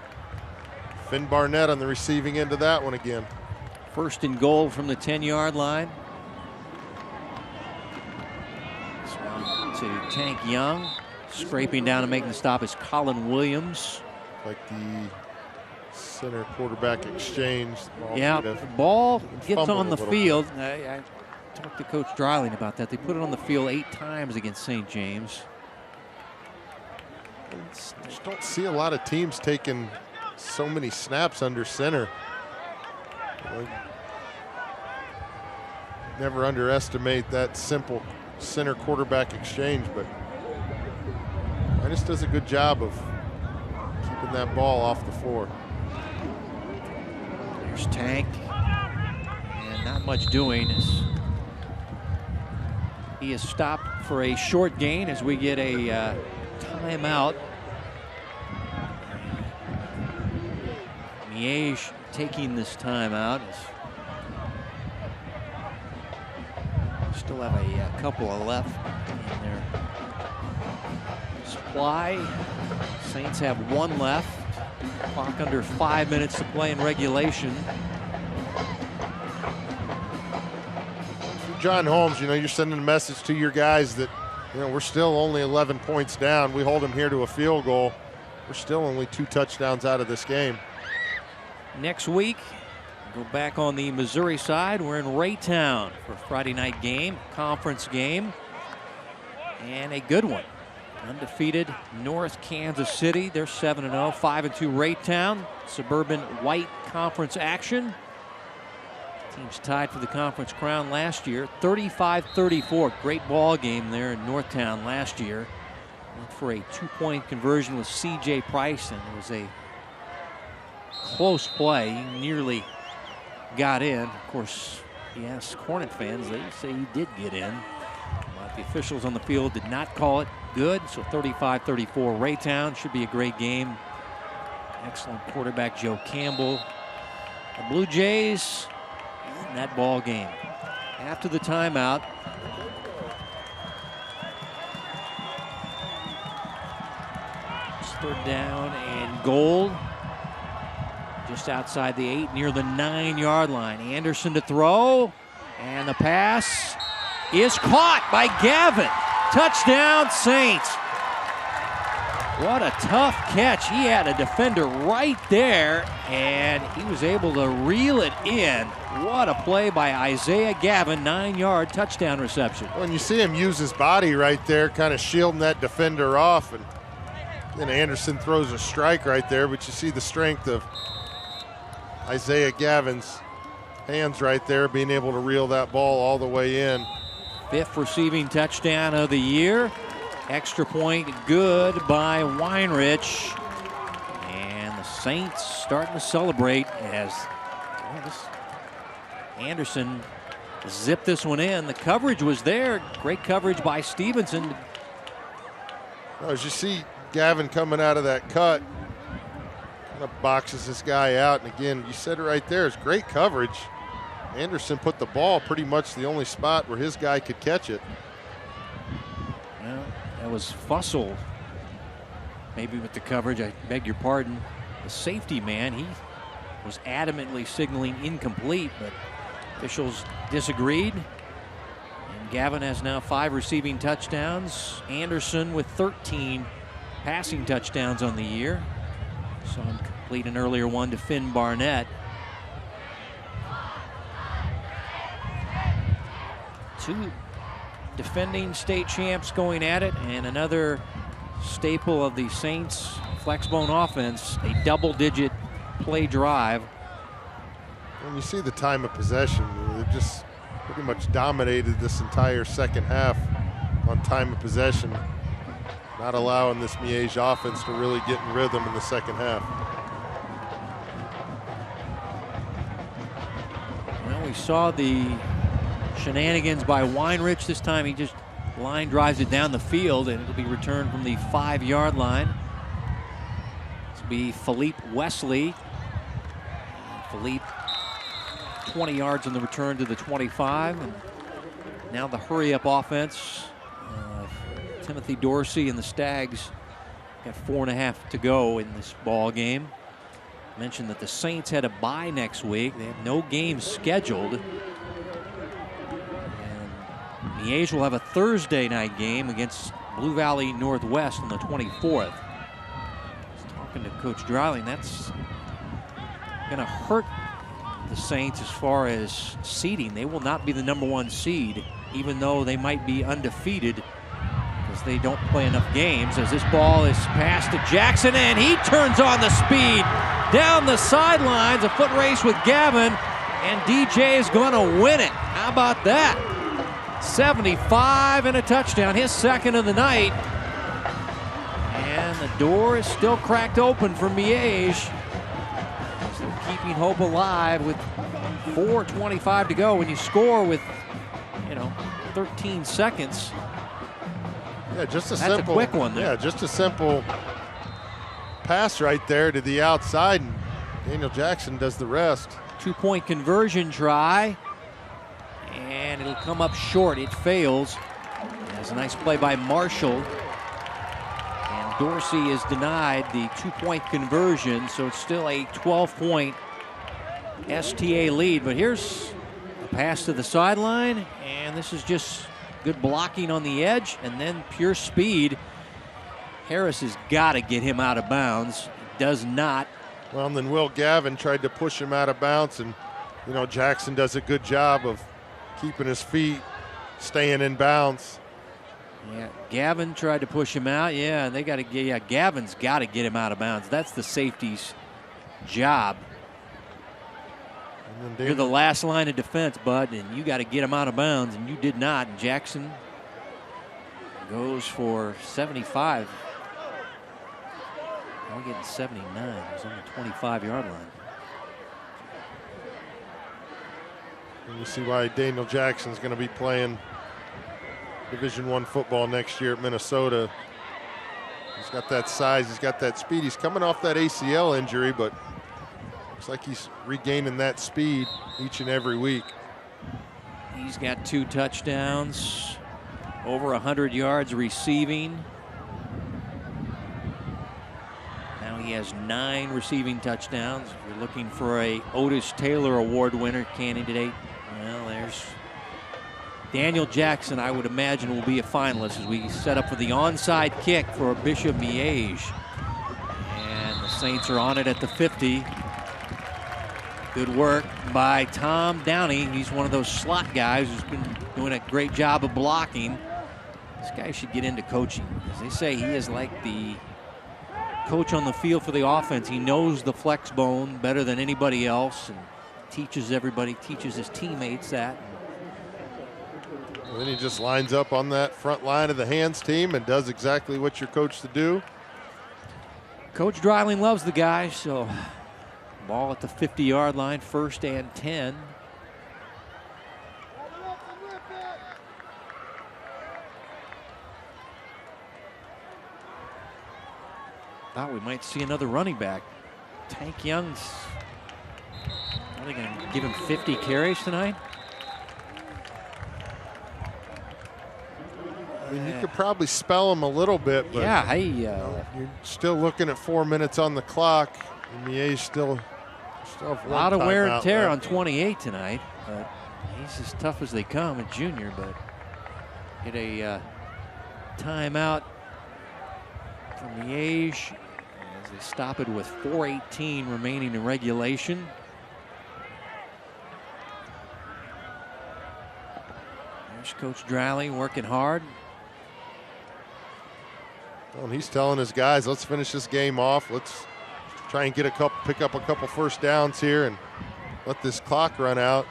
Finn Barnett on the receiving end of that one again. First and goal from the 10-yard line. To Tank Young, scraping down and making the stop is Colin Williams. Like the center quarterback exchange. Yeah, the ball gets on the field. I talked to Coach Dryling about that. They put it on the field 8 times against St. James. I just don't see a lot of teams taking so many snaps under center. Never underestimate that simple center quarterback exchange, but Aquinas does a good job of keeping that ball off the floor. There's Tank, and not much doing as he is stopped for a short gain as we get a timeout. Miege taking this timeout. Still have a couple of left in their supply. Saints have 1 left. Clock under 5 minutes to play in regulation. John Holmes, you know, you're sending a message to your guys that, you know, we're still only 11 points down. We hold them here to a field goal. We're still only 2 touchdowns out of this game. Next week, go back on the Missouri side. We're in Raytown for a Friday night game, conference game, and a good one. Undefeated North Kansas City. They're 7-0, 5-2 Raytown. Suburban White Conference action. Teams tied for the conference crown last year, 35-34. Great ball game there in Northtown last year. Went for a 2-point conversion with C.J. Price, and it was a close play. He nearly got in. Of course, he asked Hornet fans, they say he did get in. But the officials on the field did not call it. good. So 35-34 Raytown. Should be a great game. Excellent quarterback Joe Campbell. The Blue Jays in that ball game. After the timeout, it's 3rd down and goal. Just outside the 8, near the 9-yard line. Anderson to throw, and the pass is caught by Gavin. Touchdown, Saints. What a tough catch. He had a defender right there, and he was able to reel it in. What a play by Isaiah Gavin, 9-yard touchdown reception. When you see him use his body right there, kind of shielding that defender off, and then Anderson throws a strike right there, but you see the strength of Isaiah Gavin's hands right there, being able to reel that ball all the way in. 5th receiving touchdown of the year. Extra point good by Weinrich. And the Saints starting to celebrate as Anderson zipped this one in. The coverage was there. Great coverage by Stevenson. Well, as you see Gavin coming out of that cut, kind of boxes this guy out. And again, you said it right there, it's great coverage. Anderson put the ball pretty much the only spot where his guy could catch it. Well, that was Fussell. Maybe with the coverage, I beg your pardon. The safety man, he was adamantly signaling incomplete, but officials disagreed. And Gavin has now 5 receiving touchdowns. Anderson with 13 passing touchdowns on the year. Saw him complete an earlier one to Finn Barnett. 2 defending state champs going at it, and another staple of the Saints flexbone offense, a double-digit play drive. When you see the time of possession, they've just pretty much dominated this entire second half on time of possession, not allowing this Miege offense to really get in rhythm in the second half. Well, we saw the shenanigans by Weinrich. This time he just line drives it down the field, and it'll be returned from the 5-yard line. This will be Philippe Wesley. Philippe 20 yards on the return to the 25. And now the hurry-up offense. Timothy Dorsey and the Stags got 4.5 to go in this ball game. Mentioned that the Saints had a bye next week. They have no games scheduled. Miege will have a Thursday night game against Blue Valley Northwest on the 24th. Talking to Coach Dreiling, that's going to hurt the Saints as far as seeding. They will not be the #1 seed, even though they might be undefeated, because they don't play enough games. As this ball is passed to Jackson, and he turns on the speed down the sidelines. A foot race with Gavin, and DJ is going to win it. How about that? 75 and a touchdown, his 2nd of the night. And the door is still cracked open for Miege. Still keeping hope alive with 4:25 to go. When you score with, 13 seconds. Yeah, just a that's simple, a quick one there. Yeah, just a simple pass right there to the outside, and Daniel Jackson does the rest. 2-point conversion try. And it'll come up short. It fails. That's a nice play by Marshall. And Dorsey is denied the 2-point conversion, so it's still a 12-point STA lead. But here's a pass to the sideline, and this is just good blocking on the edge, and then pure speed. Harris has got to get him out of bounds. Does not. Well, and then Will Gavin tried to push him out of bounds, and Jackson does a good job of keeping his feet, staying in bounds. Yeah, Gavin tried to push him out. Yeah, they got to get. Yeah, Gavin's got to get him out of bounds. That's the safety's job. You're the last line of defense, bud, and you got to get him out of bounds, and you did not. And Jackson goes for 75. We're getting 79. He's on the 25-yard line. And you see why Daniel Jackson's going to be playing Division I football next year at Minnesota. He's got that size, he's got that speed. He's coming off that ACL injury, but looks like he's regaining that speed each and every week. He's got 2 touchdowns, over 100 yards receiving. Now he has 9 receiving touchdowns. If you're looking for a Otis Taylor Award winner candidate, well, there's Daniel Jackson. I would imagine will be a finalist as we set up for the onside kick for Bishop Miege. And the Saints are on it at the 50. Good work by Tom Downey. He's one of those slot guys who's been doing a great job of blocking. This guy should get into coaching. As they say, he is like the coach on the field for the offense. He knows the flex bone better than anybody else and teaches everybody, teaches his teammates that. And then he just lines up on that front line of the hands team and does exactly what you're coached to do. Coach Dreiling loves the guy, so ball at the 50-yard line, 1st and 10. Thought we might see another running back. Tank Young's, are they going to give him 50 carries tonight? I mean, you could probably spell him a little bit, but yeah, you're still looking at 4 minutes on the clock. And Miege still a lot of wear and tear on 28 tonight, but he's as tough as they come, a junior. But get a timeout from Miege as they stop it with 4:18 remaining in regulation. There's Coach Dreiling working hard. Well, he's telling his guys, let's finish this game off. Let's try and pick up a couple first downs here and let this clock run out.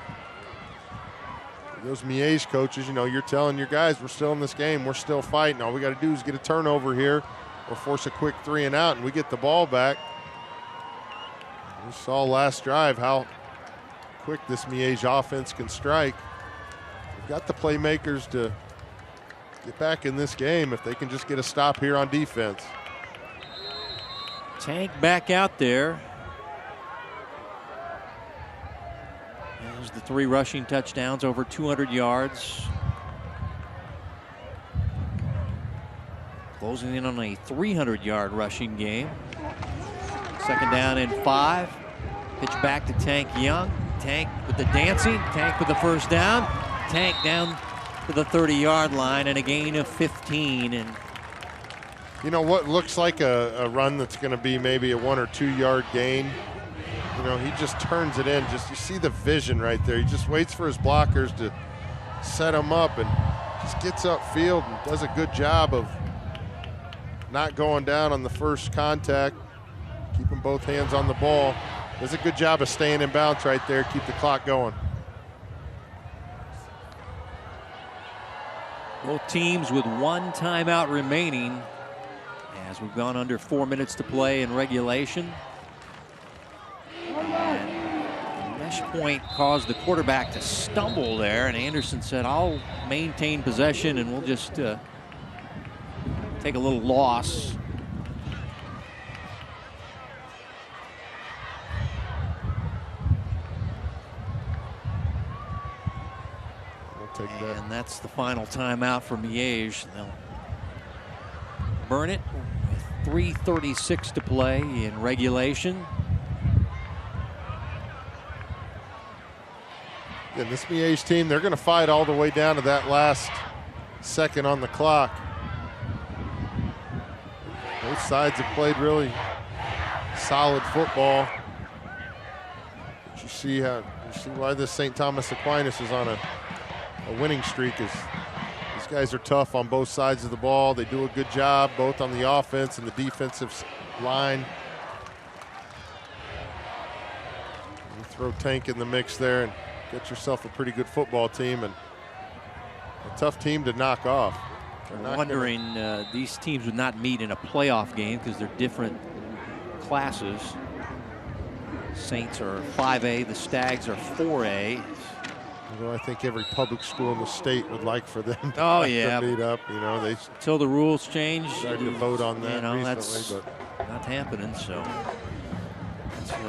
Those Miege coaches, you know, you're telling your guys, we're still in this game. We're still fighting. All we got to do is get a turnover here or force a quick 3 and out, and we get the ball back. We saw last drive how quick this Miege offense can strike. We've got the playmakers to get back in this game if they can just get a stop here on defense. Tank back out there. There's the 3 rushing touchdowns, over 200 yards. Closing in on a 300-yard rushing game. 2nd down and 5. Pitch back to Tank Young. Tank with the dancing. Tank with the 1st down. Tank down to the 30-yard line and a gain of 15. And you know what looks like a run that's going to be maybe a 1 or 2 yard gain. You know, he just turns it in. Just, you see the vision right there. He just waits for his blockers to set him up and just gets upfield and does a good job of not going down on the first contact, keeping both hands on the ball. Does a good job of staying in bounds right there, keep the clock going. Both teams with 1 timeout remaining as we've gone under 4 minutes to play in regulation. And mesh point caused the quarterback to stumble there, and Anderson said, I'll maintain possession and we'll just take a little loss. Take that. And that's the final timeout for Miege. They'll burn it with 3:36 to play in regulation. And this Miege team, they're going to fight all the way down to that last second on the clock. Both sides have played really solid football. But you see why this St. Thomas Aquinas is on a winning streak. Is these guys are tough on both sides of the ball. They do a good job both on the offense and the defensive line. You throw Tank in the mix there and get yourself a pretty good football team and a tough team to knock off. I'm wondering, these teams would not meet in a playoff game because they're different classes. Saints are 5A, the Stags are 4A. Although I think every public school in the state would like for them to, yeah. to meet up. You know, they until the rules change. started to vote on that recently, that's but not happening. So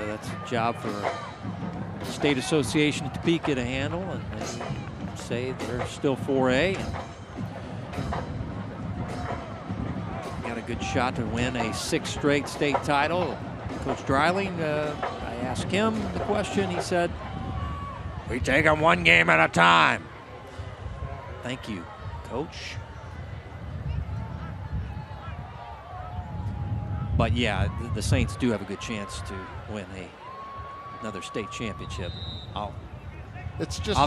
that's a job for the State Association of Topeka to handle, and they say they're still 4A. Got a good shot to win a 6th straight state title. Coach Dreiling, I asked him the question. He said, "We take them one game at a time." Thank you, Coach. But yeah, the Saints do have a good chance to win another state championship. I'll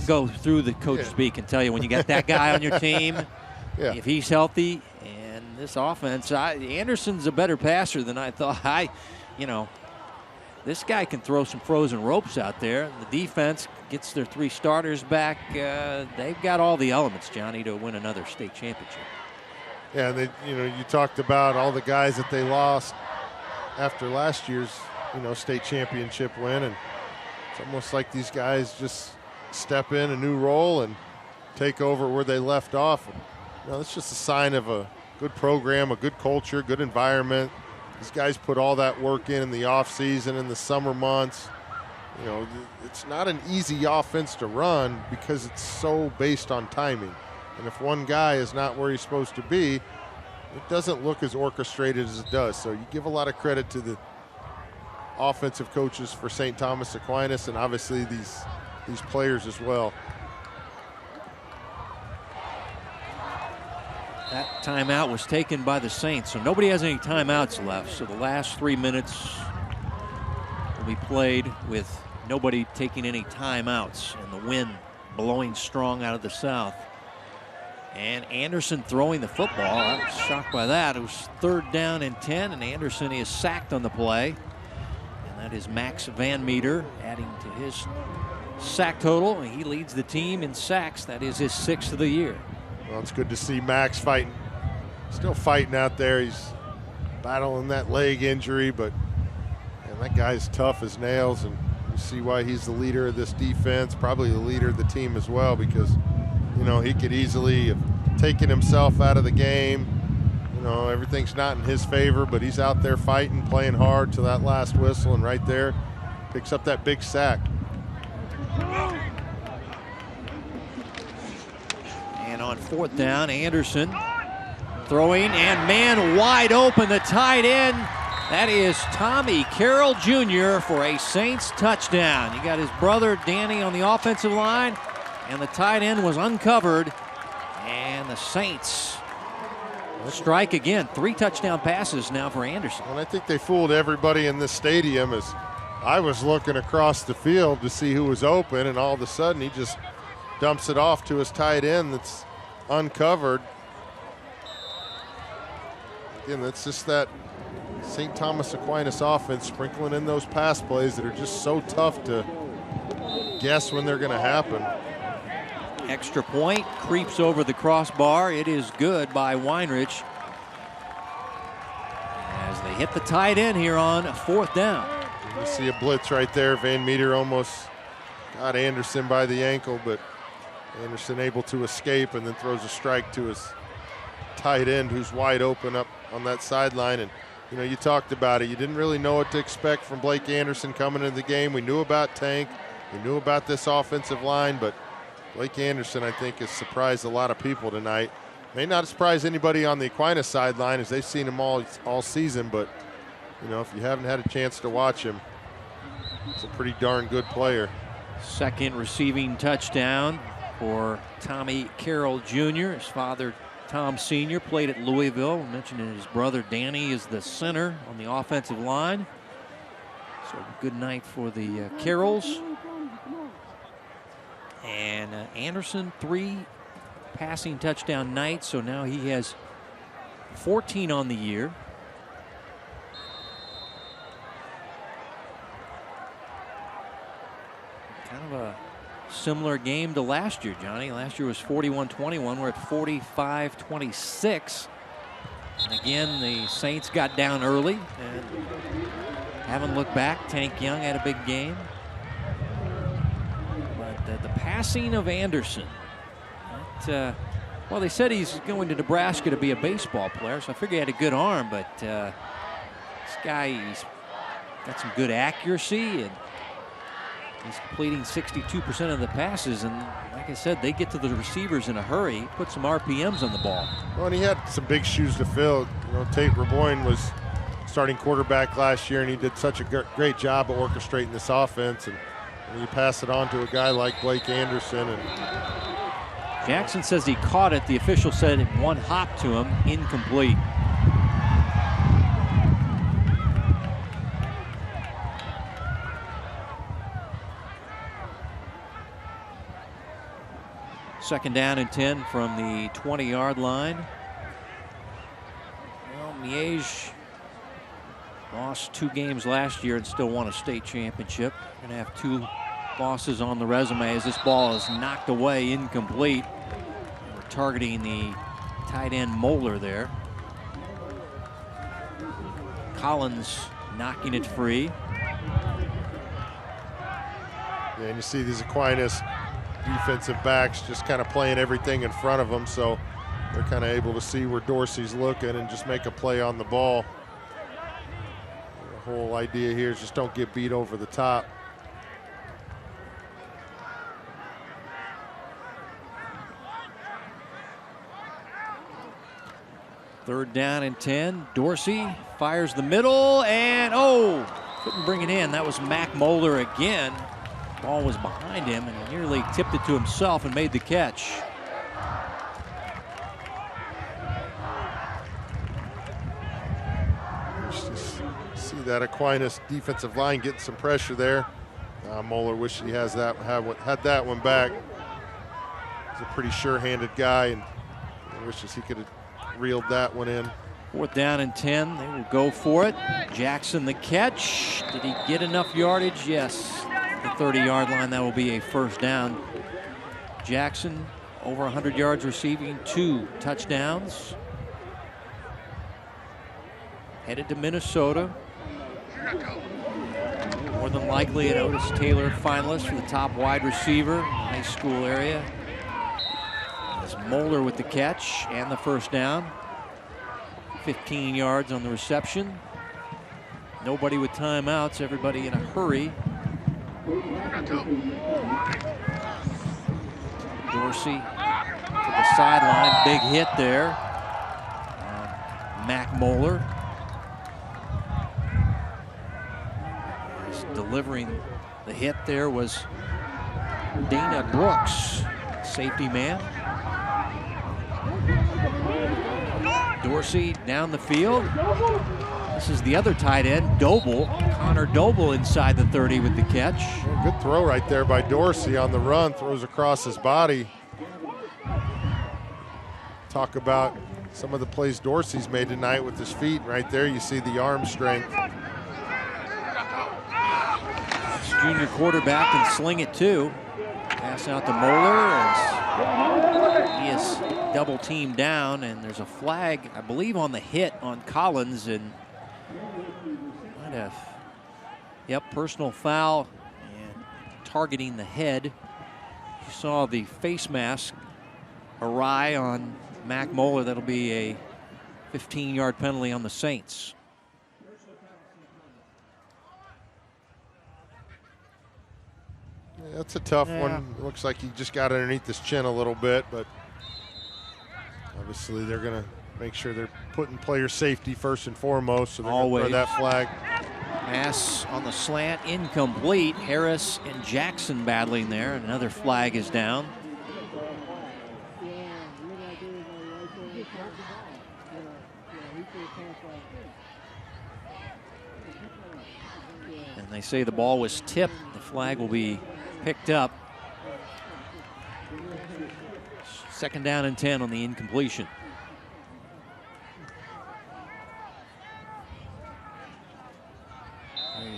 go through the coach speak and tell you, when you got that guy on your team, if he's healthy, and this offense, Anderson's a better passer than I thought. This guy can throw some frozen ropes out there. The defense gets their 3 starters back. They've got all the elements, Johnny, to win another state championship. Yeah, you talked about all the guys that they lost after last year's, state championship win, and it's almost like these guys just step in a new role and take over where they left off. And, it's just a sign of a good program, a good culture, good environment. These guys put all that work in the off season, in the summer months. It's not an easy offense to run because it's so based on timing. And if one guy is not where he's supposed to be, it doesn't look as orchestrated as it does. So you give a lot of credit to the offensive coaches for St. Thomas Aquinas, and obviously these players as well. That timeout was taken by the Saints, so nobody has any timeouts left. So the last 3 minutes will be played with nobody taking any timeouts, and the wind blowing strong out of the south. And Anderson throwing the football. I was shocked by that. It was 3rd down and 10, and Anderson is sacked on the play. And that is Max Van Meter adding to his sack total. He leads the team in sacks. That is his 6th of the year. Well, it's good to see Max fighting, still fighting out there. He's battling that leg injury, but that guy's tough as nails, and you see why he's the leader of this defense, probably the leader of the team as well, because he could easily have taken himself out of the game. Everything's not in his favor, but he's out there fighting, playing hard to that last whistle, and right there picks up that big sack. And on 4th down, Anderson throwing, and man wide open, the tight end. That is Tommy Carroll Jr. for a Saints touchdown. You got his brother Danny on the offensive line, and the tight end was uncovered, and the Saints strike again. 3 touchdown passes now for Anderson. And I think they fooled everybody in this stadium, as I was looking across the field to see who was open, and all of a sudden he just dumps it off to his tight end that's uncovered. Again, that's just that St. Thomas Aquinas offense sprinkling in those pass plays that are just so tough to guess when they're going to happen. Extra point creeps over the crossbar. It is good by Weinrich as they hit the tight end here on 4th down. You see a blitz right there. Van Meter almost got Anderson by the ankle, but Anderson able to escape and then throws a strike to his tight end, who's wide open up on that sideline. And you talked about it. You didn't really know what to expect from Blake Anderson coming into the game. We knew about Tank. We knew about this offensive line, but Blake Anderson, I think, has surprised a lot of people tonight. May not surprise anybody on the Aquinas sideline, as they've seen him all season, but if you haven't had a chance to watch him, he's a pretty darn good player. 2nd receiving touchdown for Tommy Carroll Jr. His father, Tom Sr., played at Louisville. I mentioned his brother Danny is the center on the offensive line. So good night for the Carrolls. And Anderson, 3 passing touchdown nights, so now he has 14 on the year. Kind of a similar game to last year, Johnny. Last year was 41-21. We're at 45-26. And again, the Saints got down early and haven't looked back. Tank Young had a big game. But the pass passing of Anderson. Well, they said he's going to Nebraska to be a baseball player, so I figured he had a good arm, but this guy, he's got some good accuracy, and he's completing 62% of the passes. And like I said, they get to the receivers in a hurry, put some RPMs on the ball. Well, and he had some big shoes to fill. You know, Tate Raboyne was starting quarterback last year, and he did such a great job of orchestrating this offense. And you pass it on to a guy like Blake Anderson. And Jackson says he caught it. The official said one hop to him, incomplete. Second down and 10 from the 20-yard line. Well, Miege lost 2 games last year and still won a state championship. Going to have 2 losses on the resume as this ball is knocked away, incomplete. We're targeting the tight end Moeller there. Collins knocking it free. Yeah, and you see these Aquinas defensive backs just kind of playing everything in front of them, so they're kind of able to see where Dorsey's looking and just make a play on the ball. The whole idea here is just don't get beat over the top. Third down and 10. Dorsey fires the middle, and couldn't bring it in. That was Mac Moeller again. Ball was behind him, and he nearly tipped it to himself and made the catch. Just see that Aquinas defensive line getting some pressure there. Moeller wishes he had that one back. He's a pretty sure-handed guy, and he wishes he could have reeled that one in. Fourth down and 10. They will go for it. Jackson the catch. Did he get enough yardage? Yes. The 30-yard line, that will be a first down. Jackson over 100 yards receiving, 2 touchdowns. Headed to Minnesota. More than likely an Otis Taylor finalist for the top wide receiver in the high school area. As Moeller with the catch and the first down. 15 yards on the reception. Nobody with timeouts, everybody in a hurry. Dorsey to the sideline, big hit there. Mac Moeller delivering the hit there was Dana Brooks, safety man. Dorsey down the field. This is the other tight end, Doble. Connor Doble inside the 30 with the catch. Well, good throw right there by Dorsey on the run, throws across his body. Talk about some of the plays Dorsey's made tonight with his feet. Right there, you see the arm strength. This junior quarterback can sling it too. Pass out to Moeller as he is double teamed down, and there's a flag, I believe, on the hit on Collins, and might have, personal foul and targeting the head. You saw the face mask awry on Mac Moeller. That'll be a 15-yard penalty on the Saints. Yeah, that's a tough one. It looks like he just got underneath his chin a little bit, but obviously they're going to make sure they're putting player safety first and foremost, so they're going to throw that flag. Pass on the slant, incomplete. Harris and Jackson battling there, and another flag is down. And they say the ball was tipped. The flag will be picked up. Second down and 10 on the incompletion.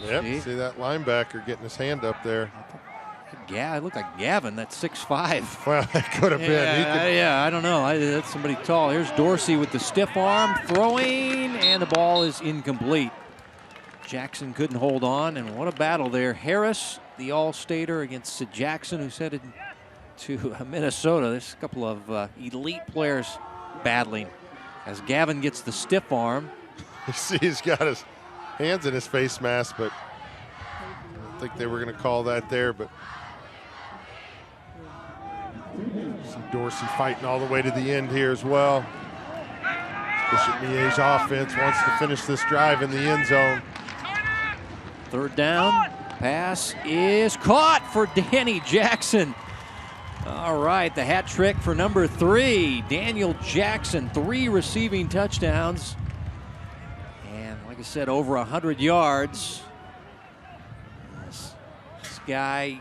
Yep, see that linebacker getting his hand up there. Yeah, it looked like Gavin. That's 6'5". Well, that could have been. Yeah, I don't know. That's somebody tall. Here's Dorsey with the stiff arm, throwing, and the ball is incomplete. Jackson couldn't hold on, and what a battle there. Harris, the All-Stater, against Jackson, who's headed to Minnesota. There's a couple of elite players battling as Gavin gets the stiff arm. You see he's got his hands in his face mask, but I don't think they were going to call that there. But see Dorsey fighting all the way to the end here as well. Bishop Miege's offense wants to finish this drive in the end zone. Third down. Pass is caught for Danny Jackson. All right, the hat trick for number 3, Daniel Jackson. 3 receiving touchdowns. And like I said, over 100 yards. This guy,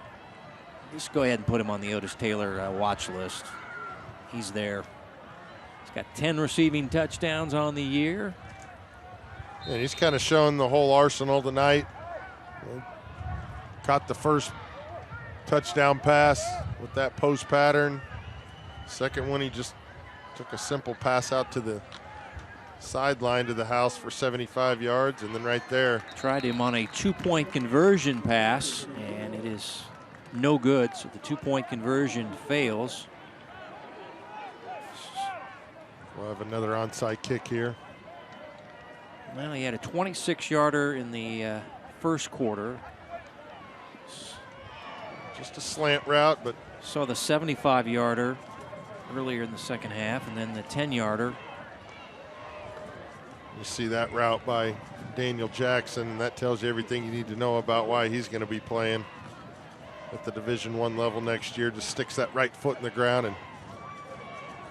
just go ahead and put him on the Otis Taylor watch list. He's there. He's got 10 receiving touchdowns on the year. And he's kind of shown the whole arsenal tonight. Caught the first touchdown pass with that post pattern. Second one, he just took a simple pass out to the sideline to the house for 75 yards, and then right there. Tried him on a 2-point conversion pass, and it is no good, so the 2-point conversion fails. We'll have another onside kick here. Well, he had a 26-yarder in the first quarter. Just a slant route, but saw the 75-yarder earlier in the second half, and then the 10-yarder. You see that route by Daniel Jackson, and that tells you everything you need to know about why he's going to be playing at the Division I level next year. Just sticks that right foot in the ground and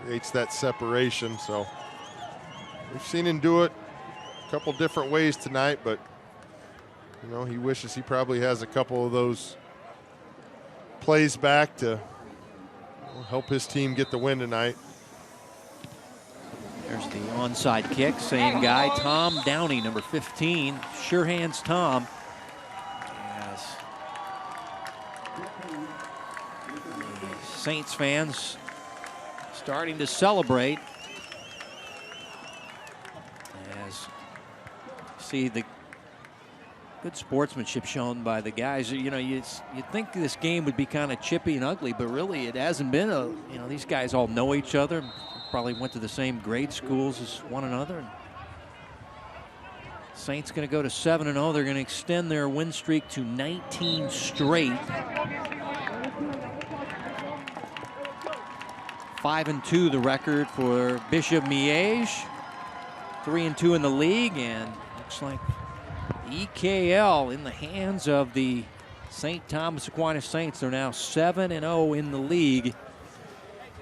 creates that separation. So we've seen him do it a couple different ways tonight, but you know, he wishes he probably has a couple of those plays back to help his team get the win tonight. There's the onside kick, same guy, Tom Downey, number 15, sure hands Tom. As the Saints fans starting to celebrate as you see the good sportsmanship shown by the guys. You know, you'd think this game would be kind of chippy and ugly, but really it hasn't been. You know, these guys all know each other, probably went to the same grade schools as one another. And Saints going to go to 7-0. They're going to extend their win streak to 19 straight. 5-2 the record for Bishop Miege. 3-2 in the league, and looks like EKL in the hands of the St. Thomas Aquinas Saints. They're now 7-0 in the league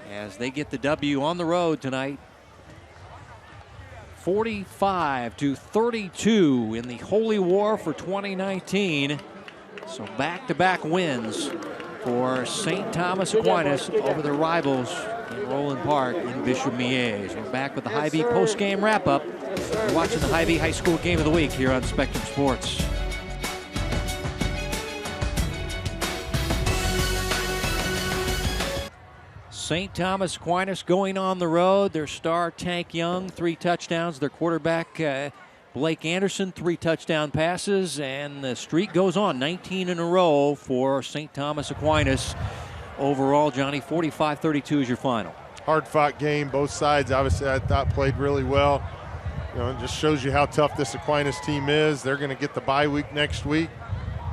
as they get the W on the road tonight. 45-32 in the Holy War for 2019. So back-to-back wins for St. Thomas Aquinas over their rivals in Roland Park in Bishop Miege. We're back with the Hy-Vee post-game wrap-up. You're watching the Hy-Vee High School Game of the Week here on Spectrum Sports. St. Thomas Aquinas going on the road. Their star Tank Young, 3 touchdowns. Their quarterback Blake Anderson, 3 touchdown passes. And the streak goes on, 19 in a row for St. Thomas Aquinas. Overall, Johnny, 45-32 is your final. Hard-fought game, both sides obviously I thought played really well. You know, it just shows you how tough this Aquinas team is. They're going to get the bye week next week,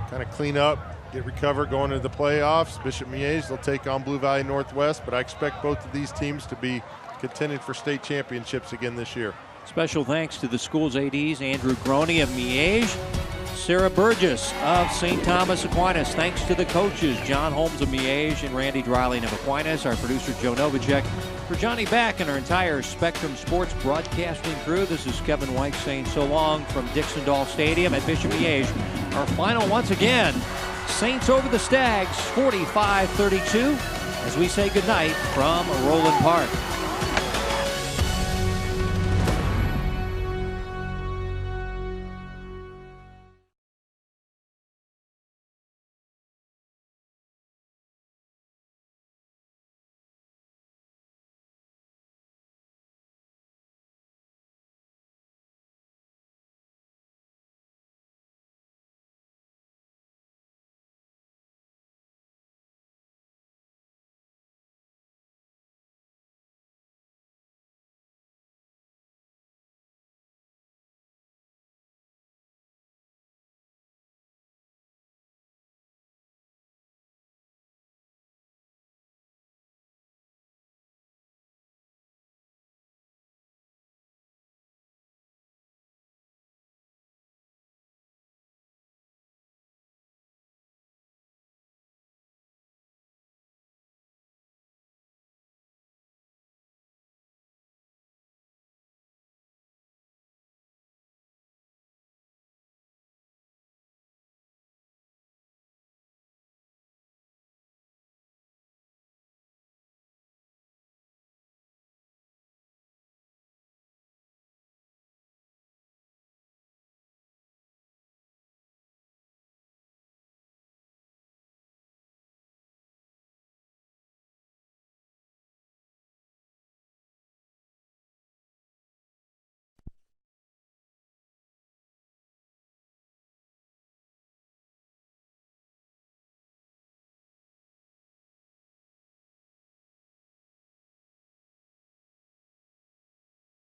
kind of clean up, get recovered going into the playoffs. Bishop Miege, they'll take on Blue Valley Northwest, but I expect both of these teams to be contending for state championships again this year. Special thanks to the school's ADs, Andrew Groney of Miege, Sarah Burgess of St. Thomas Aquinas. Thanks to the coaches, John Holmes of Miege and Randy Dreiling of Aquinas. Our producer, Joe Novacek. For Johnny Back and our entire Spectrum Sports broadcasting crew, this is Kevin White saying so long from Dixon-Dahl Stadium at Bishop Miege. Our final once again, Saints over the Stags, 45-32, as we say goodnight from Roland Park.